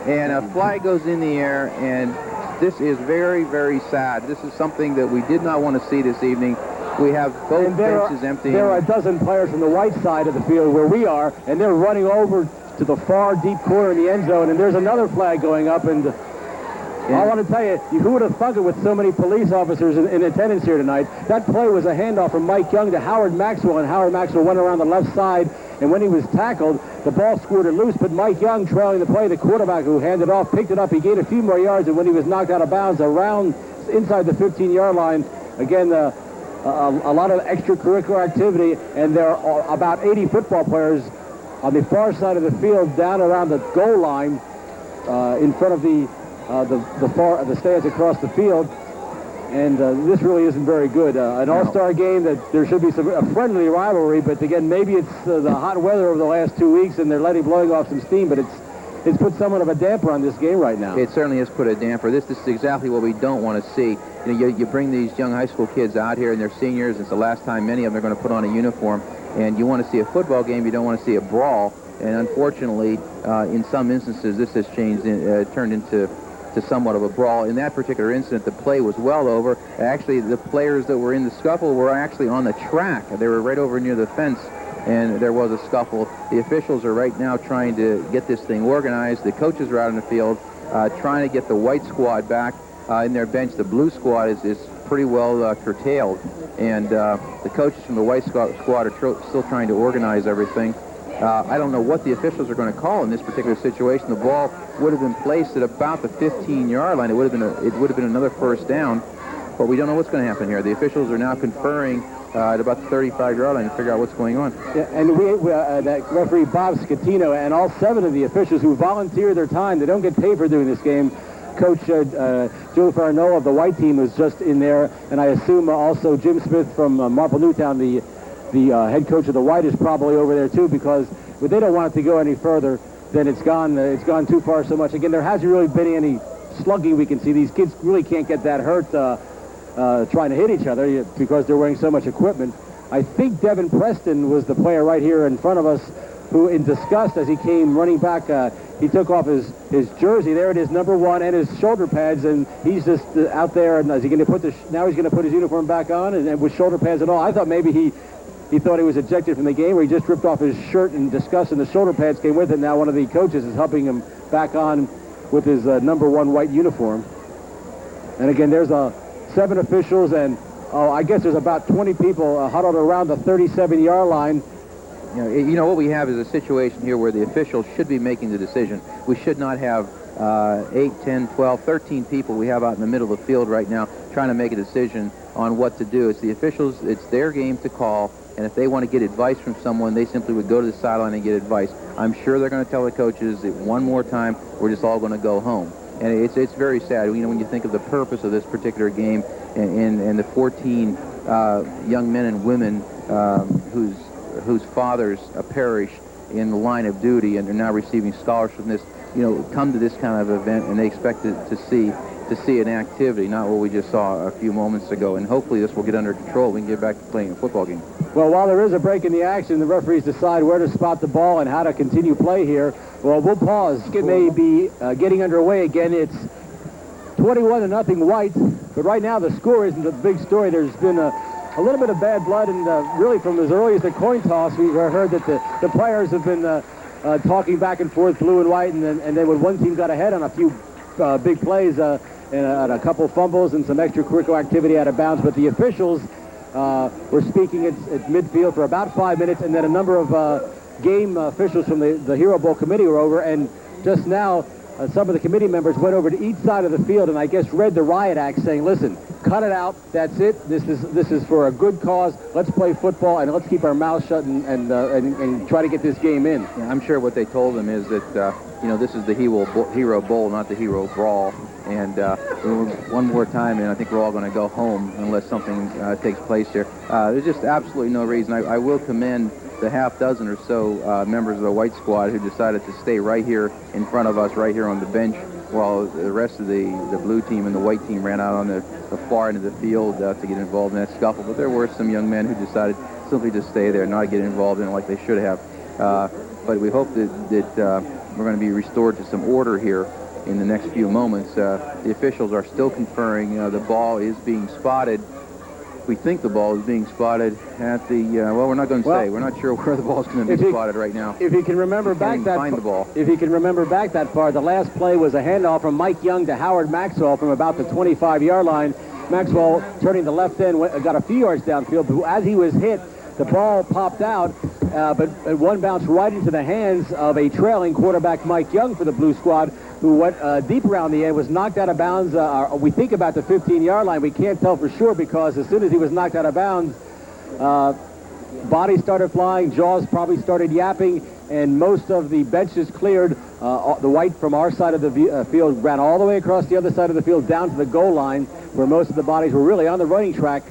and a flag goes in the air, and this is very, very sad. This is something that we did not want to see this evening. We have both benches empty. There are a dozen players from the white side of the field where we are, and they're running over to the far deep corner in the end zone, and there's another flag going up, and I want to tell you, who would have thunk it with so many police officers in attendance here tonight? That play was a handoff from Mike Young to Howard Maxwell, and Howard Maxwell went around the left side, and when he was tackled, the ball squirted loose, but Mike Young, trailing the play, the quarterback who handed off, picked it up. He gained a few more yards, and when he was knocked out of bounds around inside the 15-yard line, again, a lot of extracurricular activity, and there are about 80 football players on the far side of the field down around the goal line in front of the stands across the field, and this really isn't very good. An all-star game that there should be a friendly rivalry, but again, maybe it's the hot weather over the last 2 weeks and they're blowing off some steam, but it's put somewhat of a damper on this game right now. It certainly has put a damper. This is exactly what we don't want to see. You know, you bring these young high school kids out here and they're seniors. It's the last time many of them are going to put on a uniform, and you want to see a football game. You don't want to see a brawl, and unfortunately, in some instances, this has turned into somewhat of a brawl. In that particular incident, the play was well over. Actually, the players that were in the scuffle were actually on the track. They were right over near the fence, and there was a scuffle. The officials are right now trying to get this thing organized. The coaches are out in the field trying to get the white squad back in their bench. The blue squad is pretty well curtailed, and the coaches from the white squad are still trying to organize everything. I don't know what the officials are going to call in this particular situation. The ball would have been placed at about the 15-yard line. It would have been another first down, but we don't know what's going to happen here. The officials are now conferring at about the 35-yard line to figure out what's going on. Yeah, and that referee Bob Scatino and all 7 of the officials who volunteer their time, they don't get paid for doing this game. Coach Joe Farinola of the white team was just in there, and I assume also Jim Smith from Marple Newtown, the head coach of the white, is probably over there too, because they don't want it to go any further. Then it's gone too far so much. Again, there hasn't really been any slugging we can see. These kids really can't get that hurt trying to hit each other because they're wearing so much equipment. I think Devin Preston was the player right here in front of us who, in disgust as he came running back, he took off his jersey. There it is, number 1, and his shoulder pads, and he's just out there. And is he going to now he's going to put his uniform back on and with shoulder pads and all? I thought maybe he thought he was ejected from the game, where he just ripped off his shirt in disgust, and the shoulder pads came with it. Now one of the coaches is helping him back on with his number 1 white uniform. And again, there's 7 officials, and I guess there's about 20 people huddled around the 37-yard line. You know what we have is a situation here where the officials should be making the decision. We should not have 8, 10, 12, 13 people we have out in the middle of the field right now trying to make a decision on what to do. It's the officials, it's their game to call, and if they want to get advice from someone, they simply would go to the sideline and get advice. I'm sure they're going to tell the coaches that one more time, we're just all going to go home. And it's very sad, you know, when you think of the purpose of this particular game and the 14 young men and women whose fathers perished in the line of duty and are now receiving scholarships from this, you know, come to this kind of event, and they expect to see an activity, not what we just saw a few moments ago. And hopefully this will get under control. We can get back to playing a football game. Well, while there is a break in the action, the referees decide where to spot the ball and how to continue play here. Well, we'll pause. It may be getting underway again. It's 21-0 white, but right now the score isn't a big story. There's been a little bit of bad blood, and really from as early as the coin toss, we've heard that the players have been talking back and forth, blue and white, and then when one team got ahead on a few big plays and a couple fumbles and some extracurricular activity out of bounds, but the officials were speaking at midfield for about 5 minutes, and then a number of game officials from the Hero Bowl committee were over, and just now some of the committee members went over to each side of the field and I guess read the riot act saying, listen, cut it out. That's it. This is for a good cause. Let's play football and let's keep our mouths shut and try to get this game in. Yeah, I'm sure what they told them is that, this is the Hero Bowl, not the Hero Brawl. And one more time, and I think we're all going to go home unless something takes place here. There's just absolutely no reason. I will commend the half dozen or so members of the white squad who decided to stay right here in front of us, right here on the bench, while the rest of the blue team and the white team ran out on the far end of the field to get involved in that scuffle. But there were some young men who decided simply to stay there, not get involved in it like they should have. But we hope that we're going to be restored to some order here in the next few moments. The officials are still conferring. The ball is being spotted. We think the ball is being spotted at the, we're not going to say. We're not sure where the ball is going to be spotted right now. If you can remember back if you can remember back that far, the last play was a handoff from Mike Young to Howard Maxwell from about the 25-yard line. Maxwell, turning the left end, got a few yards downfield, but as he was hit, the ball popped out, but one bounced right into the hands of a trailing quarterback, Mike Young, for the blue squad, who went deep around the end, was knocked out of bounds. We think about the 15-yard line. We can't tell for sure because as soon as he was knocked out of bounds, bodies started flying, jaws probably started yapping, and most of the benches cleared. The white from our side of the field ran all the way across the other side of the field down to the goal line, where most of the bodies were really on the running track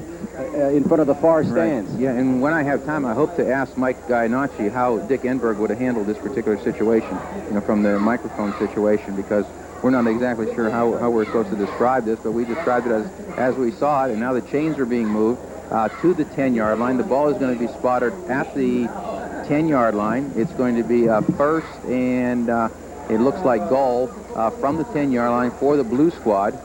in front of the far stands. Right. Yeah, and when I have time, I hope to ask Mike Gainacci how Dick Enberg would have handled this particular situation, from the microphone situation, because we're not exactly sure how we're supposed to describe this, but we described it as we saw it, and now the chains are being moved to the 10-yard line. The ball is going to be spotted at the 10-yard line. It's going to be first, and it looks like goal from the 10-yard line for the blue squad,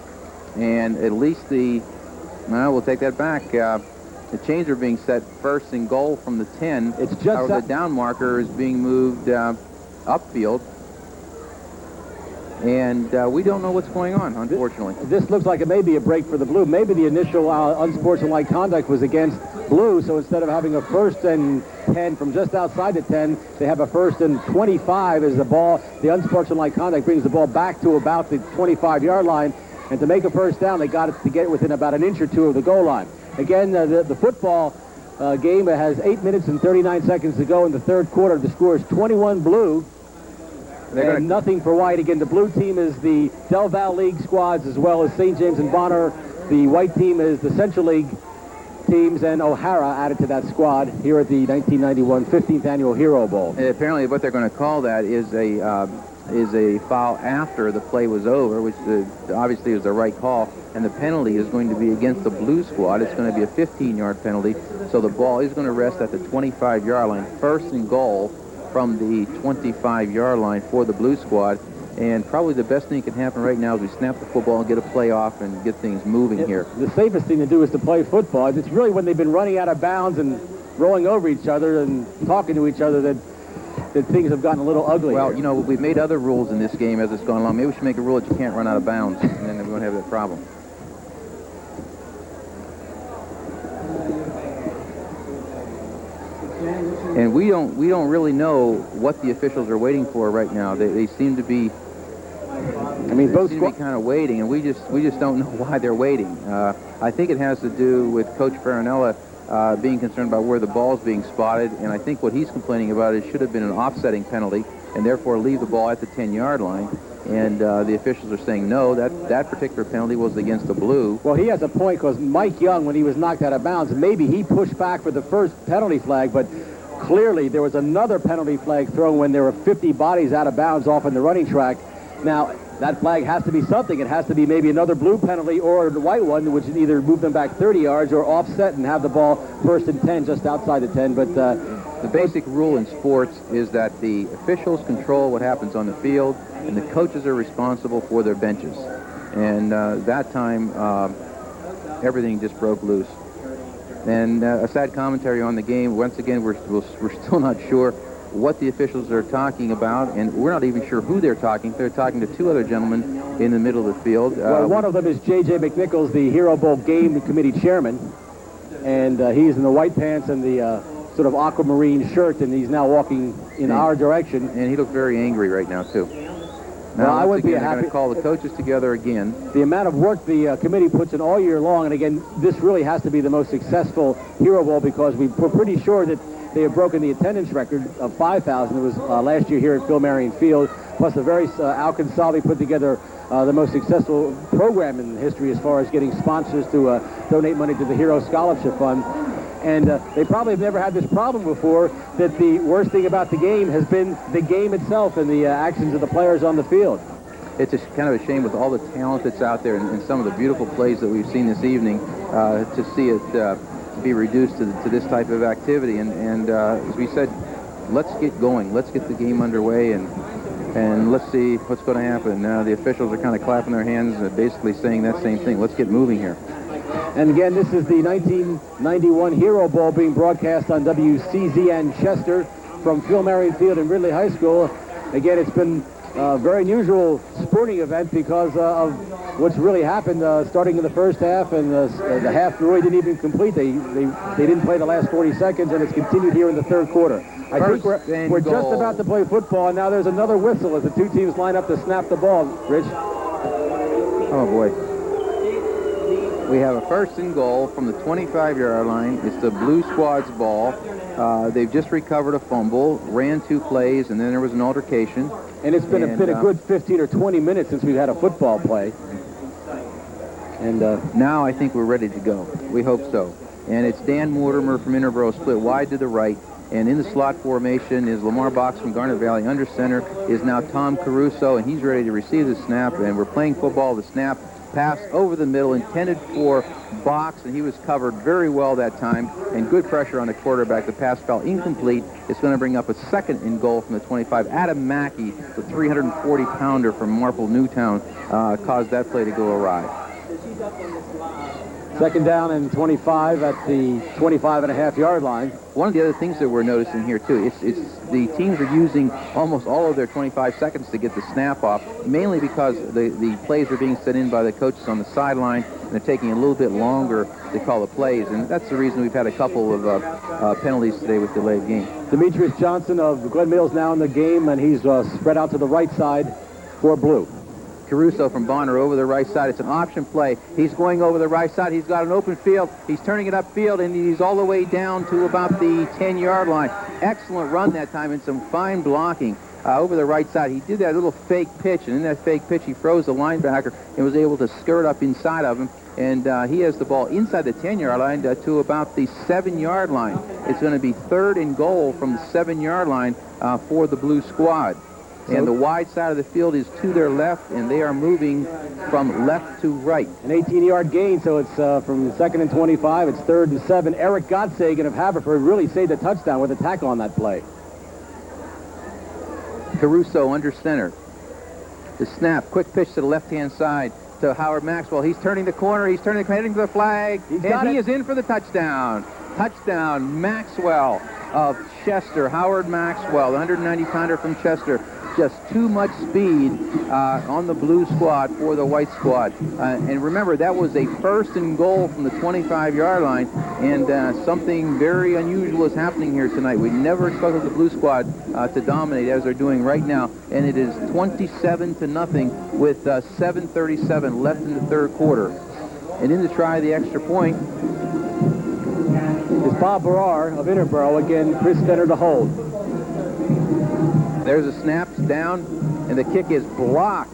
and at least we'll take that back. The chains are being set first and goal from the 10. It's just the down marker is being moved upfield. And we don't know what's going on, unfortunately. This looks like it may be a break for the blue. Maybe the initial unsportsmanlike conduct was against blue, so instead of having a 1st and 10 from just outside the 10, they have a 1st and 25 as the unsportsmanlike conduct brings the ball back to about the 25-yard line. And to make a first down, they got it to get within about an inch or two of the goal line. Again, the football game has 8 minutes and 39 seconds to go in the third quarter. The score is 21 blue and nothing for white. Again, the blue team is the Del Val League squads as well as St. James and Bonner. The white team is the Central League teams, and O'Hara added to that squad here at the 1991 15th Annual Hero Bowl. And apparently what they're going to call that is a foul after the play was over, which obviously is the right call, and the penalty is going to be against the blue squad. It's going to be a 15-yard penalty, so the ball is going to rest at the 25-yard line, first and goal from the 25-yard line for the blue squad. And probably the best thing that can happen right now is we snap the football and get a play off and get things moving here. The safest thing to do is to play football. It's really when they've been running out of bounds and rolling over each other and talking to each other that things have gotten a little ugly. Well, we've made other rules in this game as it's gone along. Maybe we should make a rule that you can't run out of bounds, and then we won't have that problem. And we don't really know what the officials are waiting for right now. They seem to be. Both seem to be kind of waiting, and we just don't know why they're waiting. I think it has to do with Coach Farinella being concerned about where the ball's being spotted, and I think what he's complaining about is should have been an offsetting penalty, and therefore leave the ball at the 10-yard line. And the officials are saying no, that particular penalty was against the blue. Well, he has a point because Mike Young, when he was knocked out of bounds, maybe he pushed back for the first penalty flag, but clearly there was another penalty flag thrown when there were 50 bodies out of bounds off in the running track. Now, that flag has to be something. It has to be maybe another blue penalty or the white one, which would either move them back 30 yards or offset and have the ball 1st and 10 just outside the 10. But the basic rule in sports is that the officials control what happens on the field, and the coaches are responsible for their benches. And that time, everything just broke loose. And a sad commentary on the game. Once again, we're still not sure what the officials are talking about, and we're not even sure who they're talking. They're talking to two other gentlemen in the middle of the field. Well, one of them is J.J. McNichols, the Hero Bowl Game Committee Chairman, and he's in the white pants and the sort of aquamarine shirt, and he's now walking in our direction. And he looks very angry right now, too. Now, Well, I would be they're going happy. to call the coaches together again. The amount of work the committee puts in all year long, and again, this really has to be the most successful Hero Bowl because we're pretty sure that they have broken the attendance record of 5,000. It was last year here at Phil Marion Field, plus a very Al Consalvi put together the most successful program in history as far as getting sponsors to donate money to the Hero Scholarship Fund. And they probably have never had this problem before, that the worst thing about the game has been the game itself and the actions of the players on the field. It's just kind of a shame with all the talent that's out there and some of the beautiful plays that we've seen this evening to see it be reduced to this type of activity. And as we said, let's get going. Let's get the game underway and let's see what's going to happen. The officials are kind of clapping their hands and basically saying that same thing. Let's get moving here. And again, this is the 1991 Hero Bowl being broadcast on WCZN Chester from Phil Marion Field and Ridley High School. Again, it's been a very unusual sporting event because of what's really happened starting in the first half, and the half really didn't even complete. They didn't play the last 40 seconds, and it's continued here in the third quarter. I think we're just about to play football, and now there's another whistle as the two teams line up to snap the ball. Rich? Oh, boy. We have a first and goal from the 25-yard line. It's the blue squad's ball. They've just recovered a fumble, ran 2 plays, and then there was an altercation. And it's been a good 15 or 20 minutes since we've had a football play. And now I think we're ready to go. We hope so. And it's Dan Mortimer from Interboro split wide to the right. And in the slot formation is Lamar Box from Garnet Valley. Under center is now Tom Caruso, and he's ready to receive the snap. And we're playing football. The snap pass over the middle, intended for Box, and he was covered very well that time, and good pressure on the quarterback. The pass fell incomplete. It's going to bring up a second and goal from the 25. Adam Mackey, the 340-pounder from Marple Newtown, caused that play to go awry. Second down and 25 at the 25.5-yard line. One of the other things that we're noticing here, too, it's the teams are using almost all of their 25 seconds to get the snap off, mainly because the plays are being sent in by the coaches on the sideline, and they're taking a little bit longer to call the plays, and that's the reason we've had a couple of penalties today with delayed game. Demetrius Johnson of Glen Mills now in the game, and he's spread out to the right side for blue. Caruso from Bonner over the right side. It's an option play. He's going over the right side. He's got an open field. He's turning it upfield, and he's all the way down to about the 10-yard line. Excellent run that time and some fine blocking over the right side. He did that little fake pitch, and in that fake pitch, he froze the linebacker and was able to skirt up inside of him. And he has the ball inside the 10-yard line to about the 7-yard line. It's going to be third and goal from the 7-yard line for the blue squad. And the wide side of the field is to their left, and they are moving from left to right. An 18-yard gain, so it's from second and 25. It's third and 7. Eric Gottsagen of Haverford really saved a touchdown with a tackle on that play. Caruso under center. The snap, quick pitch to the left-hand side to Howard Maxwell. He's turning the corner. He's heading to the flag, and he is in for the touchdown. Touchdown, Maxwell of Chester. Howard Maxwell, the 190-pounder from Chester. Just too much speed on the blue squad for the white squad. And remember, that was a first and goal from the 25-yard line, and something very unusual is happening here tonight. We never expected the blue squad to dominate as they're doing right now, and it is 27-0 with 7:37 left in the third quarter. And in to try the extra point is Bob Barrar of Interboro. Again, Chris Fenner to hold. There's a snap down, and the kick is blocked.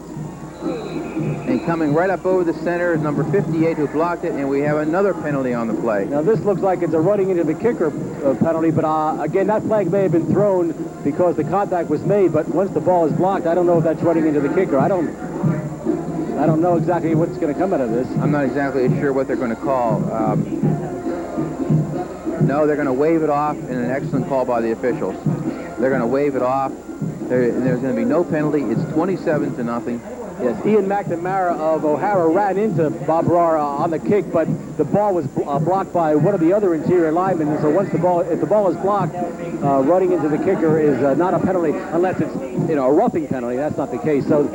And coming right up over the center is number 58 who blocked it, and we have another penalty on the play. Now this looks like it's a running into the kicker penalty, but again, that flag may have been thrown because the contact was made, but once the ball is blocked, I don't know if that's running into the kicker. I don't know exactly what's going to come out of this. I'm not exactly sure what they're going to call. No, they're going to wave it off, and an excellent call by the officials. They're going to wave it off. There's going to be no penalty. It's 27-0. Yes, Ian McNamara of O'Hara ran into Bob Barrar on the kick, but the ball was blocked by one of the other interior linemen. And so once if the ball is blocked, running into the kicker is not a penalty unless it's a roughing penalty. That's not the case. So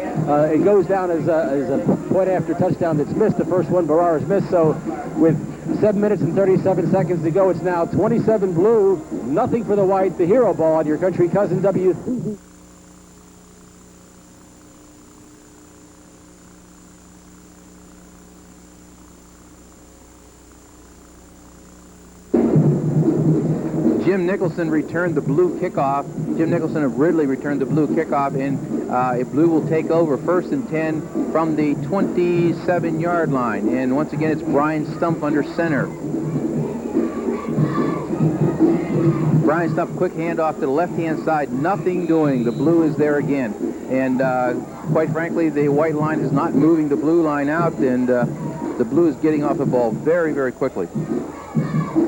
it goes down as a point after touchdown that's missed. The first one Barrar has missed. So with 7 minutes and 37 seconds to go, it's now 27 blue, nothing for the white. The Hero Ball on your country cousin WCZ. Jim Nicholson returned the blue kickoff. Jim Nicholson of Ridley returned the blue kickoff, and blue will take over 1st and 10 from the 27-yard line. And once again, it's Brian Stump under center. Brian Stump, quick handoff to the left-hand side, nothing doing. The blue is there again. And quite frankly, the white line is not moving the blue line out, and the blue is getting off the ball very, very quickly.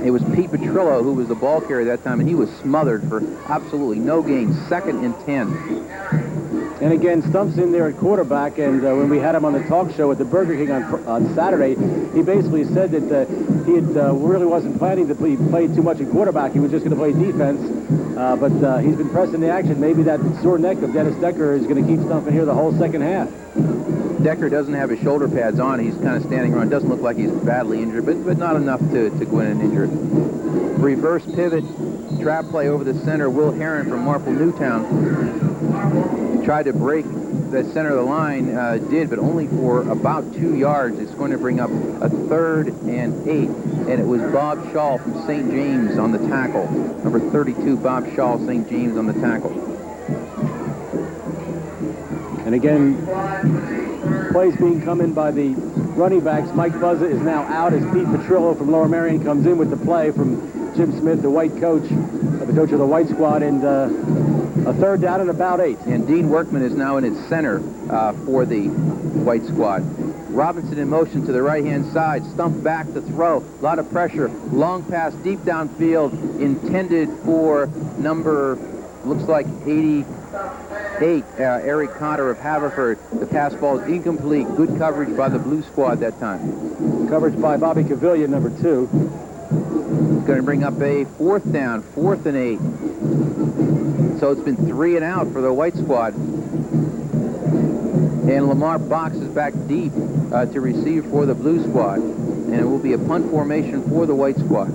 It was Pete Petrillo who was the ball carrier that time, and he was smothered for absolutely no gain. 2nd and 10. And again, Stump's in there at quarterback, and when we had him on the talk show at the Burger King on Saturday, he basically said that he really wasn't planning to play too much in quarterback. He was just going to play defense, but he's been pressing the action. Maybe that sore neck of Dennis Decker is going to keep Stump in here the whole second half. Decker doesn't have his shoulder pads on. He's kind of standing around. Doesn't look like he's badly injured, but not enough to go in and injure it. Reverse pivot, trap play over the center. Will Heron from Marple Newtown tried to break the center of the line, did, but only for about 2 yards. It's going to bring up a 3rd and 8, and it was Bob Shaw from St. James on the tackle. Number 32, Bob Shaw, St. James on the tackle. And again, plays being come in by the running backs. Mike Buzza is now out as Pete Petrillo from Lower Merion comes in with the play from Jim Smith, the white coach, the coach of the white squad, and a 3rd down and about 8. And Dean Workman is now in its center for the white squad. Robinson in motion to the right-hand side. Stump back to throw. A lot of pressure. Long pass deep downfield intended for number, looks like 88, Eric Cotter of Haverford. The pass ball is incomplete. Good coverage by the blue squad that time. Coverage by Bobby Cavilla, number 2. Going to bring up a 4th down, 4th and 8. So it's been 3 and out for the white squad. And Lamar Box is back deep to receive for the blue squad. And it will be a punt formation for the white squad.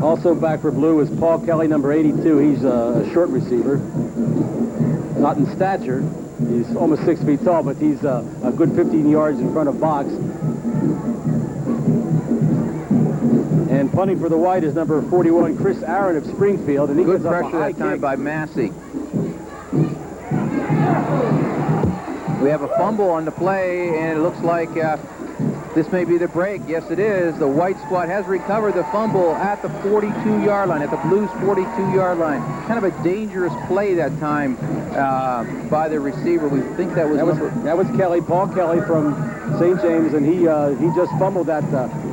Also back for blue is Paul Kelly, number 82. He's a short receiver. Not in stature. He's almost 6 feet tall, but he's a good 15 yards in front of Box. And punting for the white is number 41, Chris Aaron of Springfield. And he good gives up a pressure high that time kick by Massey. We have a fumble on the play, and it looks like this may be the break. Yes, it is. The white squad has recovered the fumble at the 42-yard line, at the Blues 42-yard line. Kind of a dangerous play that time by the receiver. We think that was Kelly, Paul Kelly from St. James, and he just fumbled that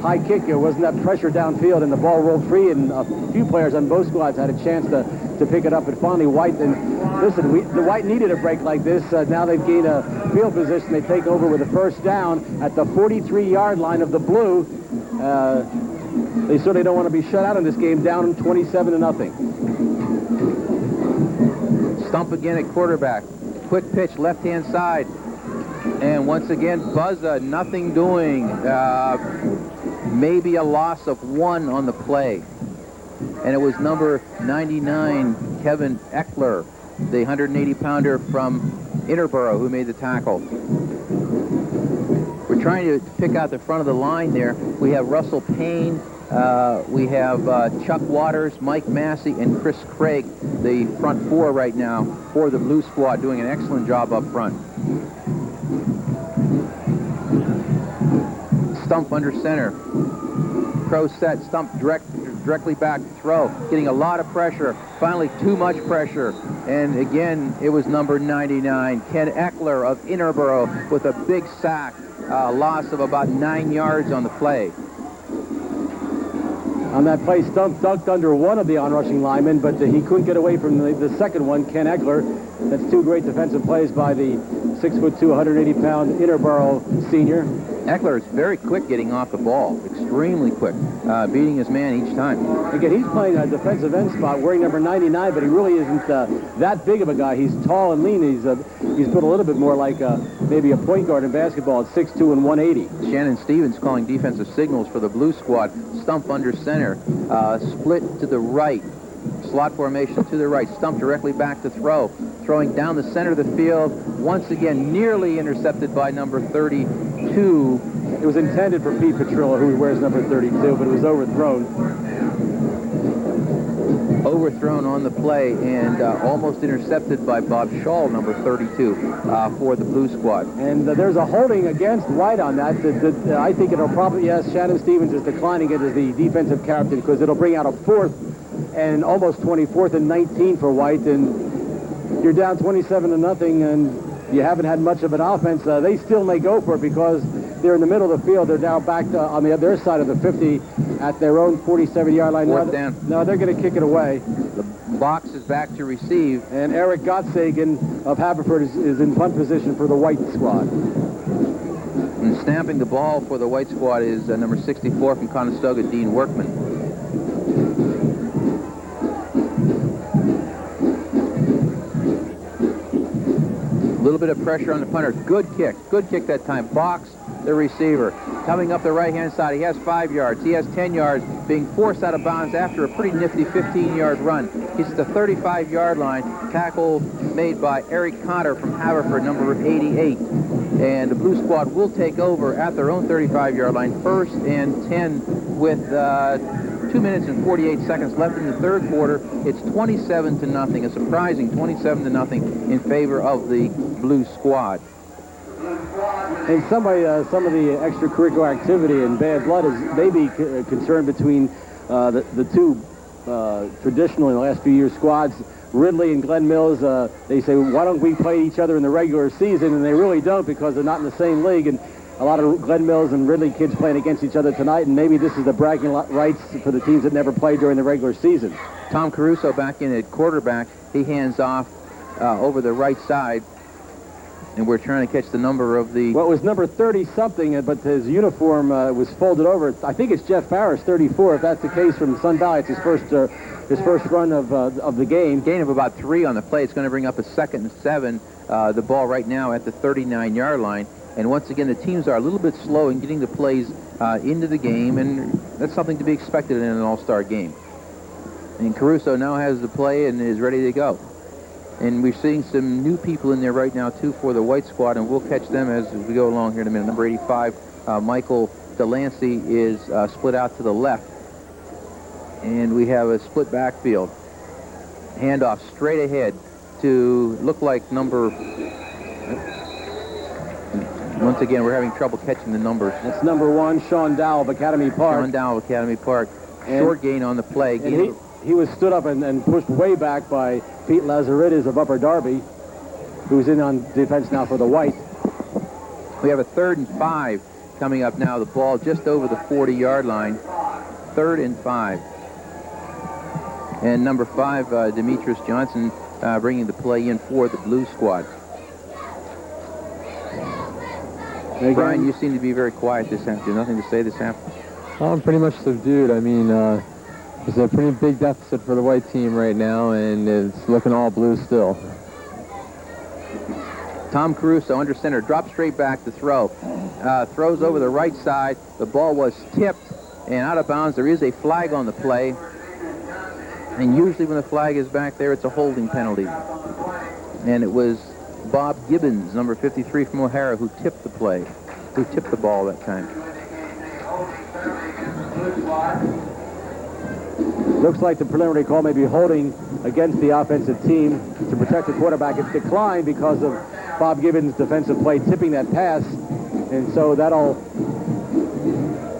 high kick. There wasn't that pressure downfield, and the ball rolled free, and a few players on both squads had a chance to pick it up. And finally, White, and listen, the White needed a break like this. Now they've gained a field position. They take over with a 1st down at the 43-yard line of the blue. They certainly don't want to be shut out in this game, down 27-0. Stump again at quarterback. Quick pitch, left-hand side. And once again, Buzza, nothing doing. Maybe a loss of 1 on the play. And it was number 99, Kevin Eckler, the 180-pounder from Interborough, who made the tackle. We're trying to pick out the front of the line there. We have Russell Payne, we have Chuck Waters, Mike Massey, and Chris Craig, the front 4 right now for the blue squad, doing an excellent job up front. Stump under center. Crow set, Stump directly back to throw, getting a lot of pressure, finally too much pressure, and again it was number 99, Ken Eckler of Interborough, with a big sack, loss of about 9 yards on the play. On that play, Stump ducked under one of the onrushing linemen, but he couldn't get away from the second one, Ken Eckler. That's 2 great defensive plays by the 6'2", 180-pound Interborough senior. Eckler is very quick getting off the ball, extremely quick, beating his man each time. Again, he's playing a defensive end spot, wearing number 99, but he really isn't that big of a guy. He's tall and lean. He's built a little bit more like maybe a point guard in basketball at 6'2" and 180. Shannon Stevens calling defensive signals for the blue squad. Stump under center, split to the right. Slot formation to the right. Stump directly back to throw. Throwing down the center of the field. Once again, nearly intercepted by number 32. It was intended for Pete Petrillo, who wears number 32, but it was overthrown. overthrown on the play and almost intercepted by Bob Shaw, number 32, for the Blue Squad. And there's a holding against White on that. I think it'll probably, yes, Shannon Stevens is declining it as the defensive captain because it'll bring out a 4th and almost 24th and 19 for White. And you're down 27-0 and you haven't had much of an offense. They still may go for it because they're in the middle of the field. They're now back on the other side of the 50 at their own 47-yard line. Fourth down. No, they're going to kick it away. The box is back to receive. And Eric Gottsagen of Haverford is in punt position for the White squad. And snapping the ball for the White squad is number 64 from Conestoga, Dean Workman. A little bit of pressure on the punter. Good kick that time. Box the receiver. Coming up the right-hand side, he has 5 yards. He has 10 yards, being forced out of bounds after a pretty nifty 15-yard run. He's at the 35-yard line. Tackle made by Eric Cotter from Haverford, number 88. And the Blue Squad will take over at their own 35-yard line, 1st and 10 with 2 minutes and 48 seconds left in the third quarter. It's 27-0, a surprising 27-0 in favor of the Blue Squad. In some way, some of the extracurricular activity and bad blood is maybe concerned between the two traditional in the last few years squads. Ridley and Glen Mills, they say, why don't we play each other in the regular season? And they really don't because they're not in the same league. And a lot of Glen Mills and Ridley kids playing against each other tonight, and maybe this is the bragging rights for the teams that never played during the regular season. Tom Caruso back in at quarterback. He hands off over the right side. And we're trying to catch the number of the... Well, it was number 30-something, but his uniform was folded over. I think it's Jeff Farris, 34. If that's the case from Sun Valley, it's his first run of the game. Gain of about 3 on the play. It's going to bring up a 2nd and 7. The ball right now at the 39-yard line. And once again, the teams are a little bit slow in getting the plays into the game, and that's something to be expected in an all-star game. And Caruso now has the play and is ready to go. And we're seeing some new people in there right now, too, for the White squad, and we'll catch them as we go along here in a minute. Number 85, Michael Delancey, is split out to the left. And we have a split backfield. Handoff straight ahead to look like number... Once again, we're having trouble catching the numbers. That's number 1, Sean Dow of Academy Park. Sean Dow of Academy Park. Short gain on the play. He was stood up and pushed way back by Pete Lazaridis of Upper Darby, who's in on defense now for the White. We have a 3rd and 5 coming up now. The ball just over the 40-yard line. 3rd and 5. And number 5, Demetrius Johnson, bringing the play in for the Blue Squad. Again, Brian, you seem to be very quiet this afternoon. Nothing to say this afternoon? Well, I'm pretty much subdued. I mean, it's a pretty big deficit for the White team right now, and it's looking all blue still. Tom Caruso under center, drops straight back to throw. Throws over the right side. The ball was tipped and out of bounds. There is a flag on the play. And usually when the flag is back there, it's a holding penalty. And it was Bob Gibbons, number 53 from O'Hara, who tipped the play, who tipped the ball that time. Looks like the preliminary call may be holding against the offensive team to protect the quarterback. It's declined because of Bob Gibbons' defensive play tipping that pass, and so that'll...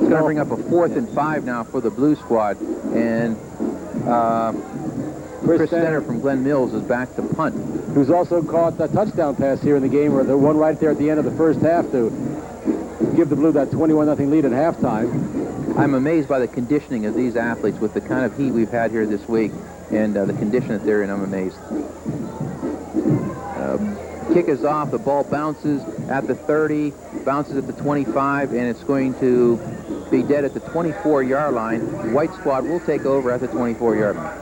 It's going to bring up a 4th and 5 now for the Blue Squad, and Chris Stenner from Glen Mills is back to punt. Who's also caught the touchdown pass here in the game, or the one right there at the end of the first half to give the Blue that 21-0 lead at halftime. I'm amazed by the conditioning of these athletes with the kind of heat we've had here this week and the condition that they're in. I'm amazed. Kick is off. The ball bounces at the 30, bounces at the 25, and it's going to be dead at the 24-yard line. The White squad will take over at the 24-yard line.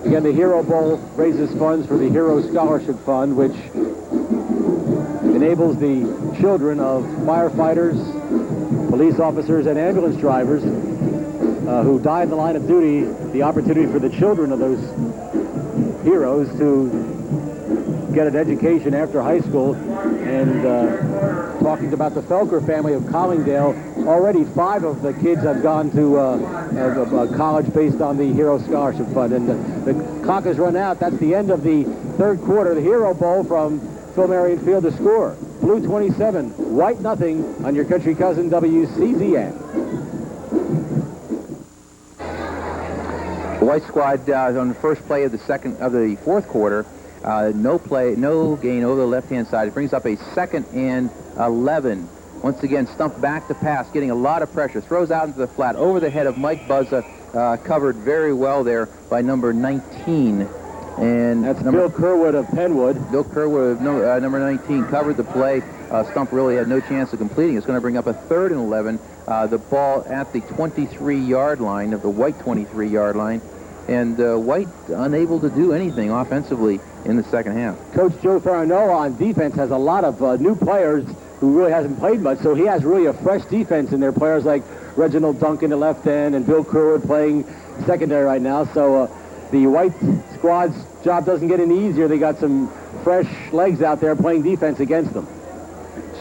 Again, the Hero Bowl raises funds for the Hero Scholarship Fund, which enables the children of firefighters, police officers, and ambulance drivers who died in the line of duty the opportunity for the children of those heroes to get an education after high school and talking about the Felker family of Collingdale. Already 5 of the kids have gone to college based on the Hero Scholarship Fund. And the clock has run out. That's the end of the third quarter. The Hero Bowl from Phil Marion Field to score. Blue 27, white nothing on your country cousin WCZN. The white squad on the first play of the fourth quarter, no gain over the left-hand side. It brings up a 2nd and 11. Once again, Stump back to pass, getting a lot of pressure. Throws out into the flat over the head of Mike Buzza, covered very well there by number 19. And that's Bill Kerwood of Penwood. Bill Kerwood of number 19 covered the play. Stump really had no chance of completing. It's going to bring up a 3rd and 11. The ball at the 23-yard line, of the white 23-yard line. And White unable to do anything offensively in the second half. Coach Joe Faranoa on defense has a lot of new players who really hasn't played much, so he has really a fresh defense in there. Players like Reginald Duncan at left end and Bill Kerwood playing secondary right now. So the white squad's job doesn't get any easier. They got some fresh legs out there playing defense against them.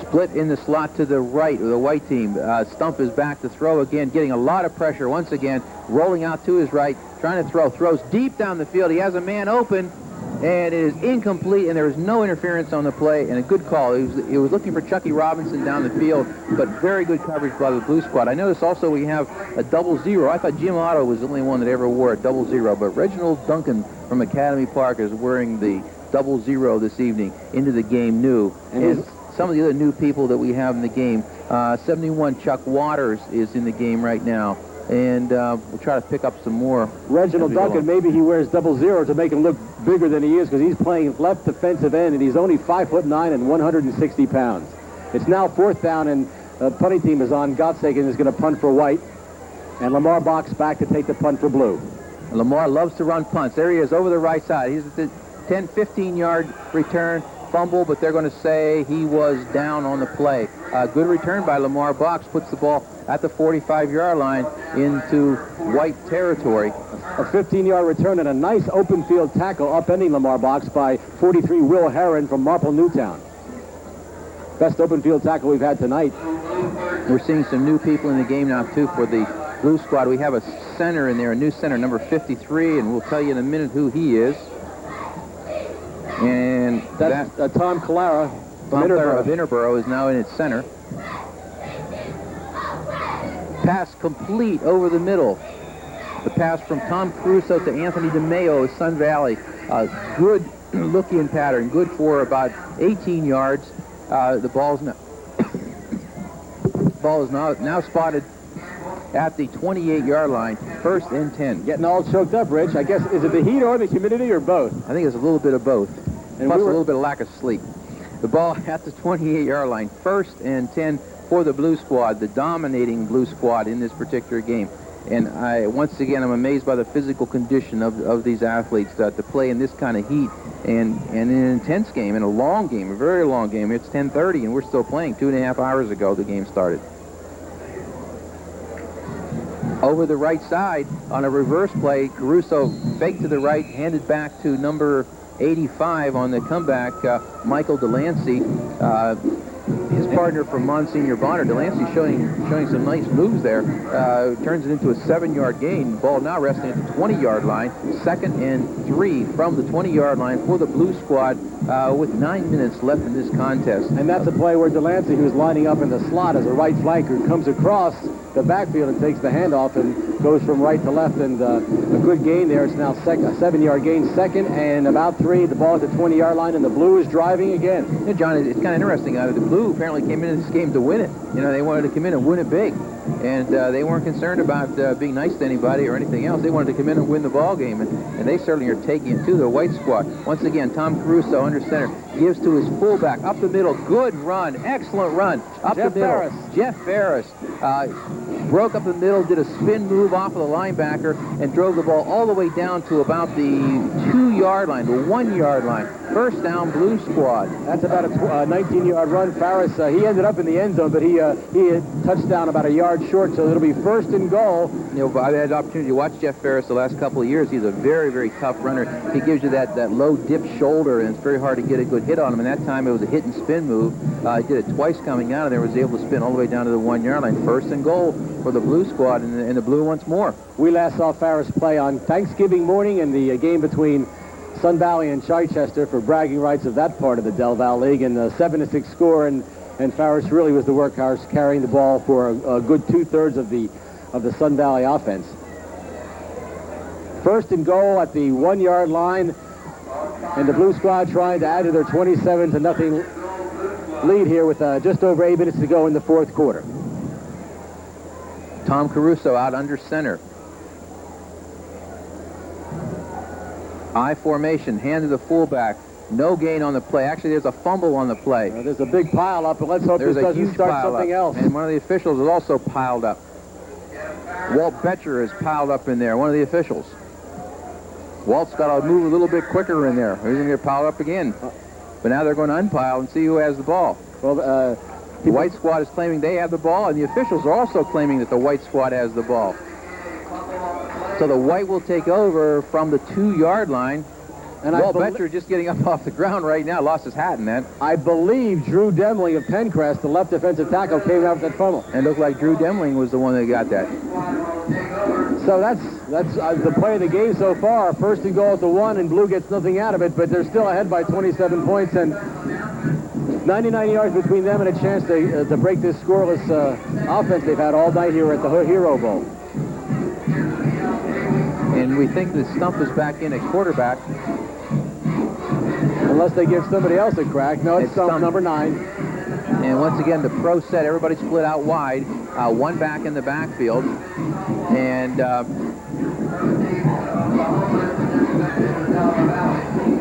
Split in the slot to the right of the white team. Stump is back to throw again, getting a lot of pressure once again, rolling out to his right, trying to throws deep down the field. He has a man open, and it is incomplete, and there is no interference on the play, and a good call. He was looking for Chucky Robinson down the field, but very good coverage by the blue squad. I noticed also we have a 00. I thought Jim Otto was the only one that ever wore a 00, but Reginald Duncan from Academy Park is wearing the 00 this evening into the game new. And some of the other new people that we have in the game, 71 Chuck Waters is in the game right now. And we'll try to pick up some more. Reginald Duncan, maybe he wears 00 to make him look bigger than he is, because he's playing left defensive end, and he's only 5'9" and 160 pounds. It's now 4th down, and the punting team is on. Gottsagen is going to punt for white, and Lamar Box back to take the punt for blue. Lamar loves to run punts. There he is over the right side. He's at the 10, 15-yard return. Fumble, but they're going to say he was down on the play. Good return by Lamar Box, puts the ball at the 45-yard line into white territory. A 15-yard return and a nice open field tackle upending Lamar Box by 43 Will Herron from Marple Newtown. Best open field tackle we've had tonight. We're seeing some new people in the game now, too, for the blue squad. We have a center in there, a new center, number 53, and we'll tell you in a minute who he is. And that's Tom Callara of Interboro is now in its center. Pass complete over the middle. The pass from Tom Caruso to Anthony DeMeo of Sun Valley. Good looking pattern, good for about 18 yards. The ball is now spotted at the 28-yard line, 1st and 10. Getting all choked up, Rich. I guess, is it the heat or the humidity or both? I think it's a little bit of both, and plus a little bit of lack of sleep. The ball at the 28-yard line, 1st and 10 for the blue squad, the dominating blue squad in this particular game. And once again, I'm amazed by the physical condition of these athletes to play in this kind of heat and in an intense game, in a long game, a very long game. It's 10:30 and we're still playing. 2.5 hours ago the game started. Over the right side on a reverse play, Caruso faked to the right, handed back to number 85 on the comeback, Michael Delancey. His partner from Monsignor Bonner, Delancey, showing some nice moves there. Turns it into a 7-yard gain. Ball now resting at the 20-yard line. 2nd and 3 from the 20-yard line for the blue squad with 9 minutes left in this contest. And that's a play where Delancey, who's lining up in the slot as a right flanker, comes across the backfield and takes the handoff and goes from right to left, and a good gain there. It's now a 7-yard gain, 2nd and about 3. The ball at the 20-yard line, and the blue is driving again. Yeah, John, it's kind of interesting. The blue apparently came into this game to win it. You know, they wanted to come in and win it big, and they weren't concerned about being nice to anybody or anything else. They wanted to come in and win the ball game, and they certainly are taking it to the white squad. Once again, Tom Caruso under center gives to his fullback up the middle. Good run, excellent run up the middle. Jeff Ferris. Jeff Ferris. broke up the middle, did a spin move off of the linebacker, and drove the ball all the way down to about the 2-yard line, the 1-yard line. First down, Blue Squad. That's about a 19-yard run. Farris, he ended up in the end zone, but he had touchdown about a yard short, so it'll be first and goal. You know, I've had the opportunity to watch Jeff Farris the last couple of years. He's a very, very tough runner. He gives you that low dip shoulder, and it's very hard to get a good hit on him. And that time it was a hit and spin move. He did it twice coming out of there, was able to spin all the way down to the 1-yard line. First and goal for the Blue Squad, and the Blue once more. We last saw Farris play on Thanksgiving morning in the game between Sun Valley and Chichester for bragging rights of that part of the Del Val League, and a 7-6 score, and Farris really was the workhorse carrying the ball for a good 2/3 of the Sun Valley offense. First and goal at the 1-yard line, and the Blue Squad trying to add to their 27-0 lead here with just over 8 minutes to go in the fourth quarter. Tom Caruso out under center. I formation, hand to the fullback. No gain on the play. Actually, there's a fumble on the play. There's a big pile up, but let's hope There's this doesn't start something else. And one of the officials is also piled up. Walt Betcher is piled up in there, one of the officials. Walt's got to move a little bit quicker in there. He's going to get piled up again. But now they're going to unpile and see who has the ball. Well, the white squad is claiming they have the ball, and the officials are also claiming that the white squad has the ball. So the white will take over from the 2-yard line. And Walt Betcher just getting up off the ground right now, lost his hat in that. I believe Drew Demling of Pencrest, the left defensive tackle, came out with that fumble. And it looked like Drew Demling was the one that got that. So that's the play of the game so far. First and goal at the 1, and Blue gets nothing out of it, but they're still ahead by 27 points, and 99 yards between them and a chance to break this scoreless offense they've had all night here at the Hero Bowl. And we think the Stump is back in at quarterback. Unless they give somebody else a crack. No, it's Stump number 9. And once again, the pro set, everybody split out wide. One back in the backfield. And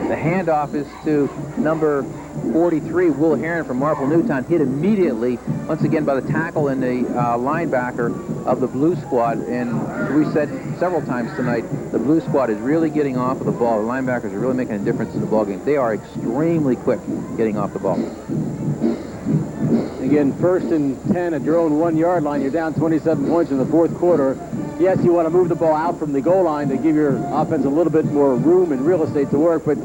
the handoff is to number 43, Will Heron from Marple Newtown, hit immediately, once again, by the tackle and the linebacker of the Blue Squad. And we said several times tonight, the Blue Squad is really getting off of the ball. The linebackers are really making a difference in the ball game. They are extremely quick getting off the ball. Again, first and 10 at your own 1-yard line. You're down 27 points in the fourth quarter. Yes, you want to move the ball out from the goal line to give your offense a little bit more room and real estate to work. But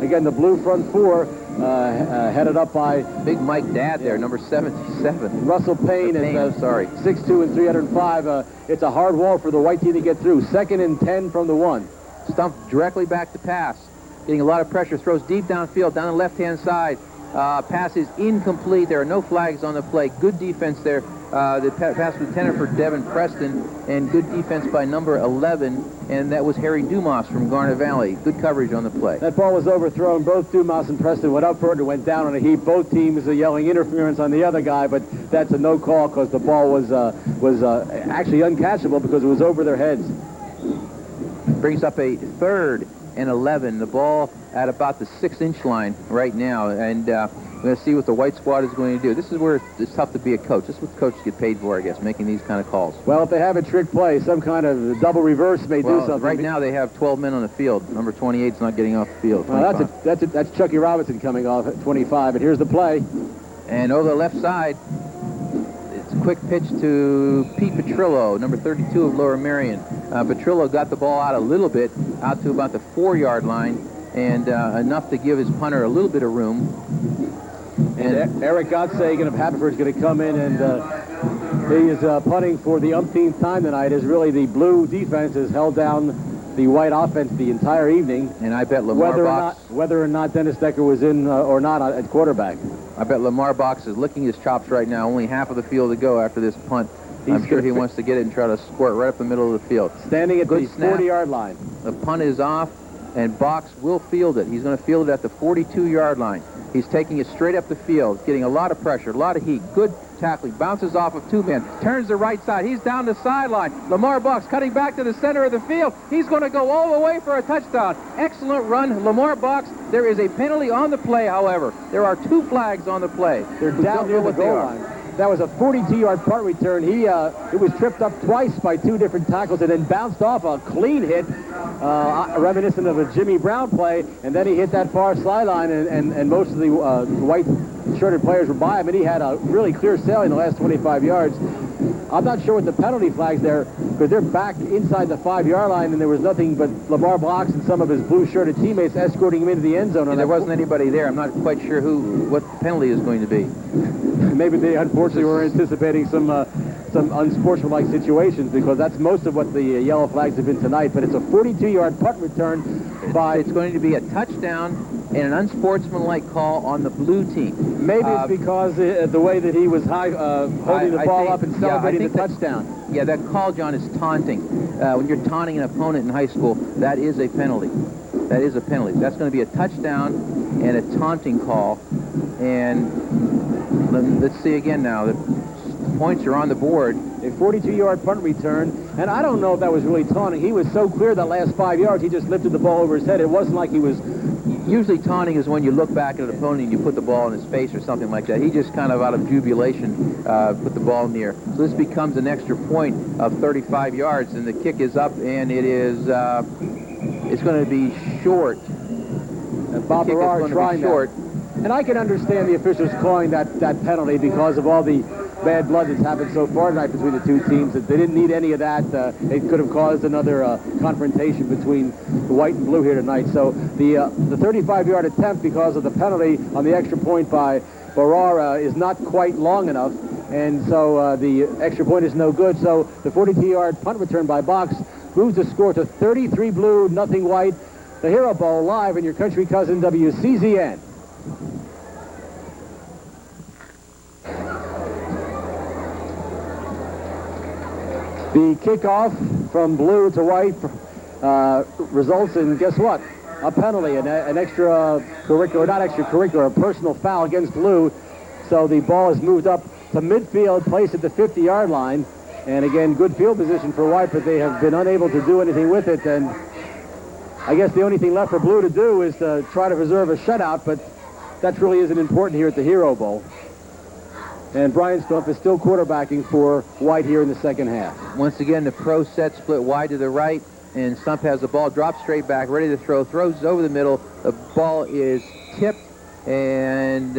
again, the Blue front four headed up by Big Mike Dad there, number 77. Russell Payne, and 6'2" and 305. It's a hard wall for the white team to get through. Second and 10 from the 1. Stump directly back to pass. Getting a lot of pressure. Throws deep downfield, down the left-hand side. Pass is incomplete. There are no flags on the play. Good defense there. The pass was intended for Devin Preston, and good defense by number 11, and that was Harry Dumas from Garnet Valley. Good coverage on the play. That ball was overthrown. Both Dumas and Preston went up for it and went down on a heap. Both teams are yelling interference on the other guy, but that's a no call because the ball was actually uncatchable because it was over their heads. Brings up a 3rd and 11. The ball at about the 6-inch line right now, and we're going to see what the white squad is going to do. This is where it's tough to be a coach. This is what coaches get paid for, I guess, making these kind of calls. Well, if they have a trick play, some kind of double reverse may do something. Right now they have 12 men on the field. Number 28 is not getting off the field. Well, that's Chucky Robinson coming off at 25, and here's the play. And over the left side, it's a quick pitch to Pete Petrillo, number 32 of Lower Merion. Petrillo got the ball out a little bit, out to about the 4-yard line, and enough to give his punter a little bit of room. And Eric Gottsagen of Haverford is going to come in, and he is punting for the umpteenth time tonight, as really the Blue defense has held down the white offense the entire evening. And I bet Lamar whether or not Dennis Decker was in or not at quarterback. I bet Lamar Box is licking his chops right now. Only half of the field to go after this punt. I'm sure he wants to get it and try to squirt right up the middle of the field. Standing at the 40-yard line. The punt is off, and Box will field it. He's going to field it at the 42-yard line. He's taking it straight up the field, getting a lot of pressure, a lot of heat. Good tackling. Bounces off of 2 men. Turns the right side. He's down the sideline. Lamar Box cutting back to the center of the field. He's going to go all the way for a touchdown. Excellent run, Lamar Box. There is a penalty on the play, however. There are 2 flags on the play. They're down near the goal line. That was a 42-yard punt return. It was tripped up twice by two different tackles and then bounced off a clean hit, reminiscent of a Jimmy Brown play, and then he hit that far sideline, and most of the white shirted players were by him, and he had a really clear sailing the last 25 yards. I'm not sure what the penalty flags there, because they're back inside the 5-yard line, and there was nothing but LeVar Blocks and some of his blue-shirted teammates escorting him into the end zone. And there wasn't anybody there. I'm not quite sure what the penalty is going to be. Maybe they unfortunately were anticipating some unsportsmanlike situations, because that's most of what the yellow flags have been tonight. But it's a 42-yard punt return by... It's going to be a touchdown and an unsportsmanlike call on the blue team. Maybe it's because the way that he was holding the ball up and celebrating the touchdown. Yeah, that call, John, is taunting. When you're taunting an opponent in high school, that is a penalty. That is a penalty. That's going to be a touchdown and a taunting call. And let's see again now. The points are on the board. A 42-yard punt return, and I don't know if that was really taunting. He was so clear that last 5 yards, he just lifted the ball over his head. It wasn't like he was... Usually taunting is when you look back at an opponent and you put the ball in his face or something like that. He just kind of out of jubilation put the ball in the air. So this becomes an extra point of 35 yards, and the kick is up, and it is it's going to be short. And Bob Barrar trying short. And I can understand the officials calling that penalty because of all the bad blood that's happened so far tonight between the two teams. That they didn't need any of that. It could have caused another confrontation between the white and blue here tonight. So the 35-yard attempt, because of the penalty on the extra point by Barrar, is not quite long enough, and so the extra point is no good. So the 42-yard punt return by Box moves the score to 33 blue, nothing white. The Hero Bowl live in your country cousin WCZN. The kickoff from blue to white results in, guess what? A penalty, an extracurricular, not extracurricular, a personal foul against blue. So the ball is moved up to midfield, placed at the 50-yard line. And again, good field position for white, but they have been unable to do anything with it. And I guess the only thing left for blue to do is to try to preserve a shutout, but that really isn't important here at the Hero Bowl. And Brian Stump is still quarterbacking for white here in the second half. Once again, the pro set split wide to the right, and Stump has the ball dropped straight back, ready to throw, throws over the middle. The ball is tipped, and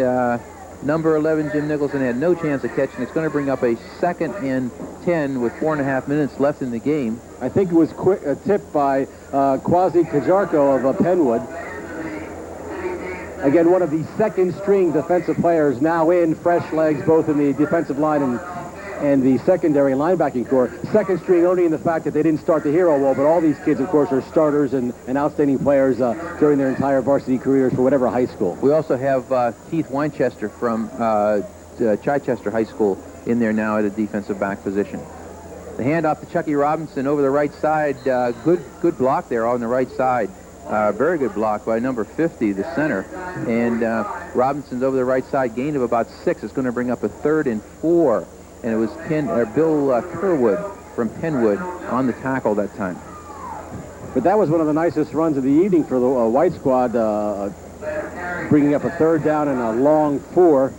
number 11, Jim Nicholson, had no chance of catching. It's going to bring up a 2nd and 10 with 4.5 minutes left in the game. I think it was tipped by Quasi Kajarko of Penwood. Again, one of the second-string defensive players now in, fresh legs both in the defensive line and the secondary linebacking core. Second string only in the fact that they didn't start the Hero Bowl, but all these kids, of course, are starters and outstanding players during their entire varsity careers for whatever high school. We also have Keith Winchester from Chichester High School in there now at a defensive back position. The handoff to Chucky Robinson over the right side. Good block there on the right side. Very good block by number 50, the center. And Robinson's over the right side, gain of about 6. It's going to bring up a 3rd and 4. And it was Bill Kerwood from Penwood on the tackle that time. But that was one of the nicest runs of the evening for the white squad, bringing up a 3rd down and a long 4.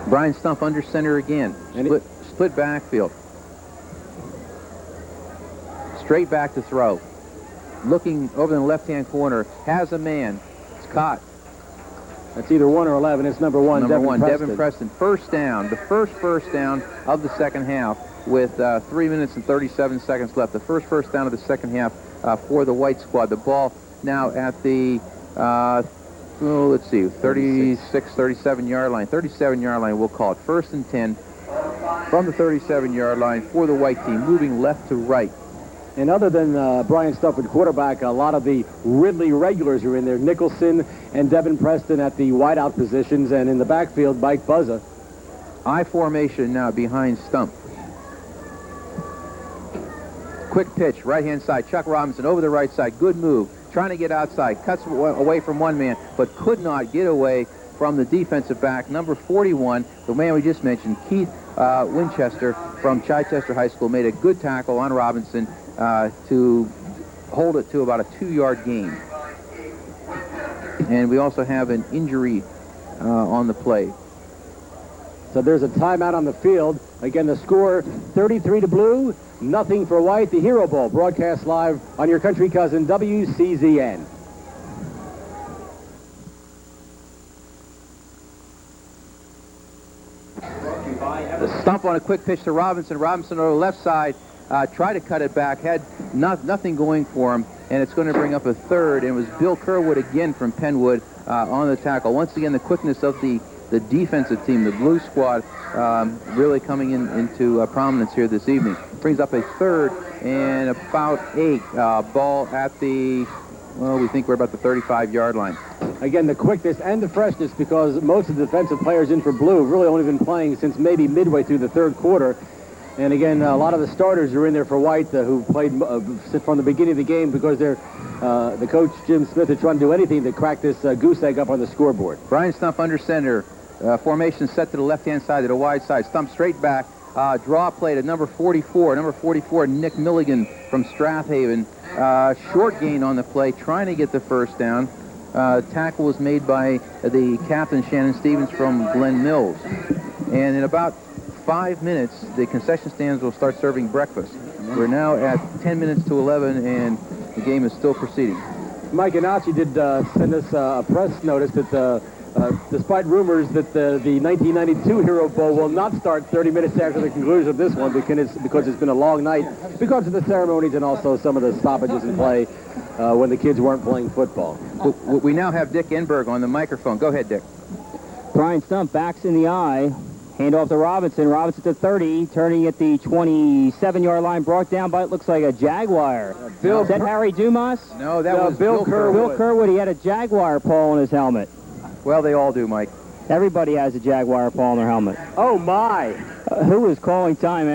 Brian Stump under center again. Split backfield. Straight back to throw. Looking over in the left-hand corner. Has a man. It's caught. That's either 1 or 11. It's number 1, Devin Preston. First down. The first down of the second half with 3 minutes and 37 seconds left. The first down of the second half for the white squad. The ball now at the, let's see, 36, 37-yard line. 37-yard line, we'll call it. 1st and 10 from the 37-yard line for the white team, moving left to right. And other than Brian Stump at quarterback, a lot of the Ridley regulars are in there. Nicholson and Devin Preston at the wideout positions, and in the backfield, Mike Buzza. I formation now behind Stump. Quick pitch, right-hand side. Chuck Robinson over the right side. Good move. Trying to get outside. Cuts away from one man, but could not get away from the defensive back, number 41, the man we just mentioned, Keith Winchester from Chichester High School, made a good tackle on Robinson to hold it to about a 2-yard gain. And we also have an injury on the play. So there's a timeout on the field. Again, the score 33 to blue, nothing for white. The Hero Bowl broadcast live on your country cousin WCZN. The stump on a quick pitch to Robinson. Robinson on the left side tried to cut it back, had nothing going for him, and it's going to bring up a third. And it was Bill Kerwood again from Penwood on the tackle. Once again, the quickness of the defensive team, the blue squad, really coming into prominence here this evening. Brings up a third and about 8. Ball at the, well, we think we're about the 35-yard line. Again, the quickness and the freshness, because most of the defensive players in for blue have really only been playing since maybe midway through the third quarter. And again, a lot of the starters are in there for white who played from the beginning of the game because they're the coach, Jim Smith, is trying to do anything to crack this goose egg up on the scoreboard. Brian Stump under center. Formation set to the left-hand side, to the wide side. Stump straight back. Draw play to number 44. Number 44, Nick Milligan from Strathaven. Short gain on the play, trying to get the first down. Tackle was made by the captain, Shannon Stevens, from Glen Mills. And in about 5 minutes, the concession stands will start serving breakfast. We're now at 10 minutes to 11, and the game is still proceeding. Mike Iannacci did send us a press notice that despite rumors that the 1992 Hero Bowl will not start 30 minutes after the conclusion of this one because it's been a long night, because of the ceremonies and also some of the stoppages in play when the kids weren't playing football. We now have Dick Enberg on the microphone. Go ahead, Dick. Brian Stump backs in the eye. Hand off to Robinson. Robinson to 30, turning at the 27-yard line. Brought down by, it looks like a Jaguar. Is that Harry Dumas? No, that was Bill Kerwood. Bill Kerwood, he had a Jaguar paw on his helmet. Well, they all do, Mike. Everybody has a Jaguar paw on their helmet. Oh, my. Who is calling time?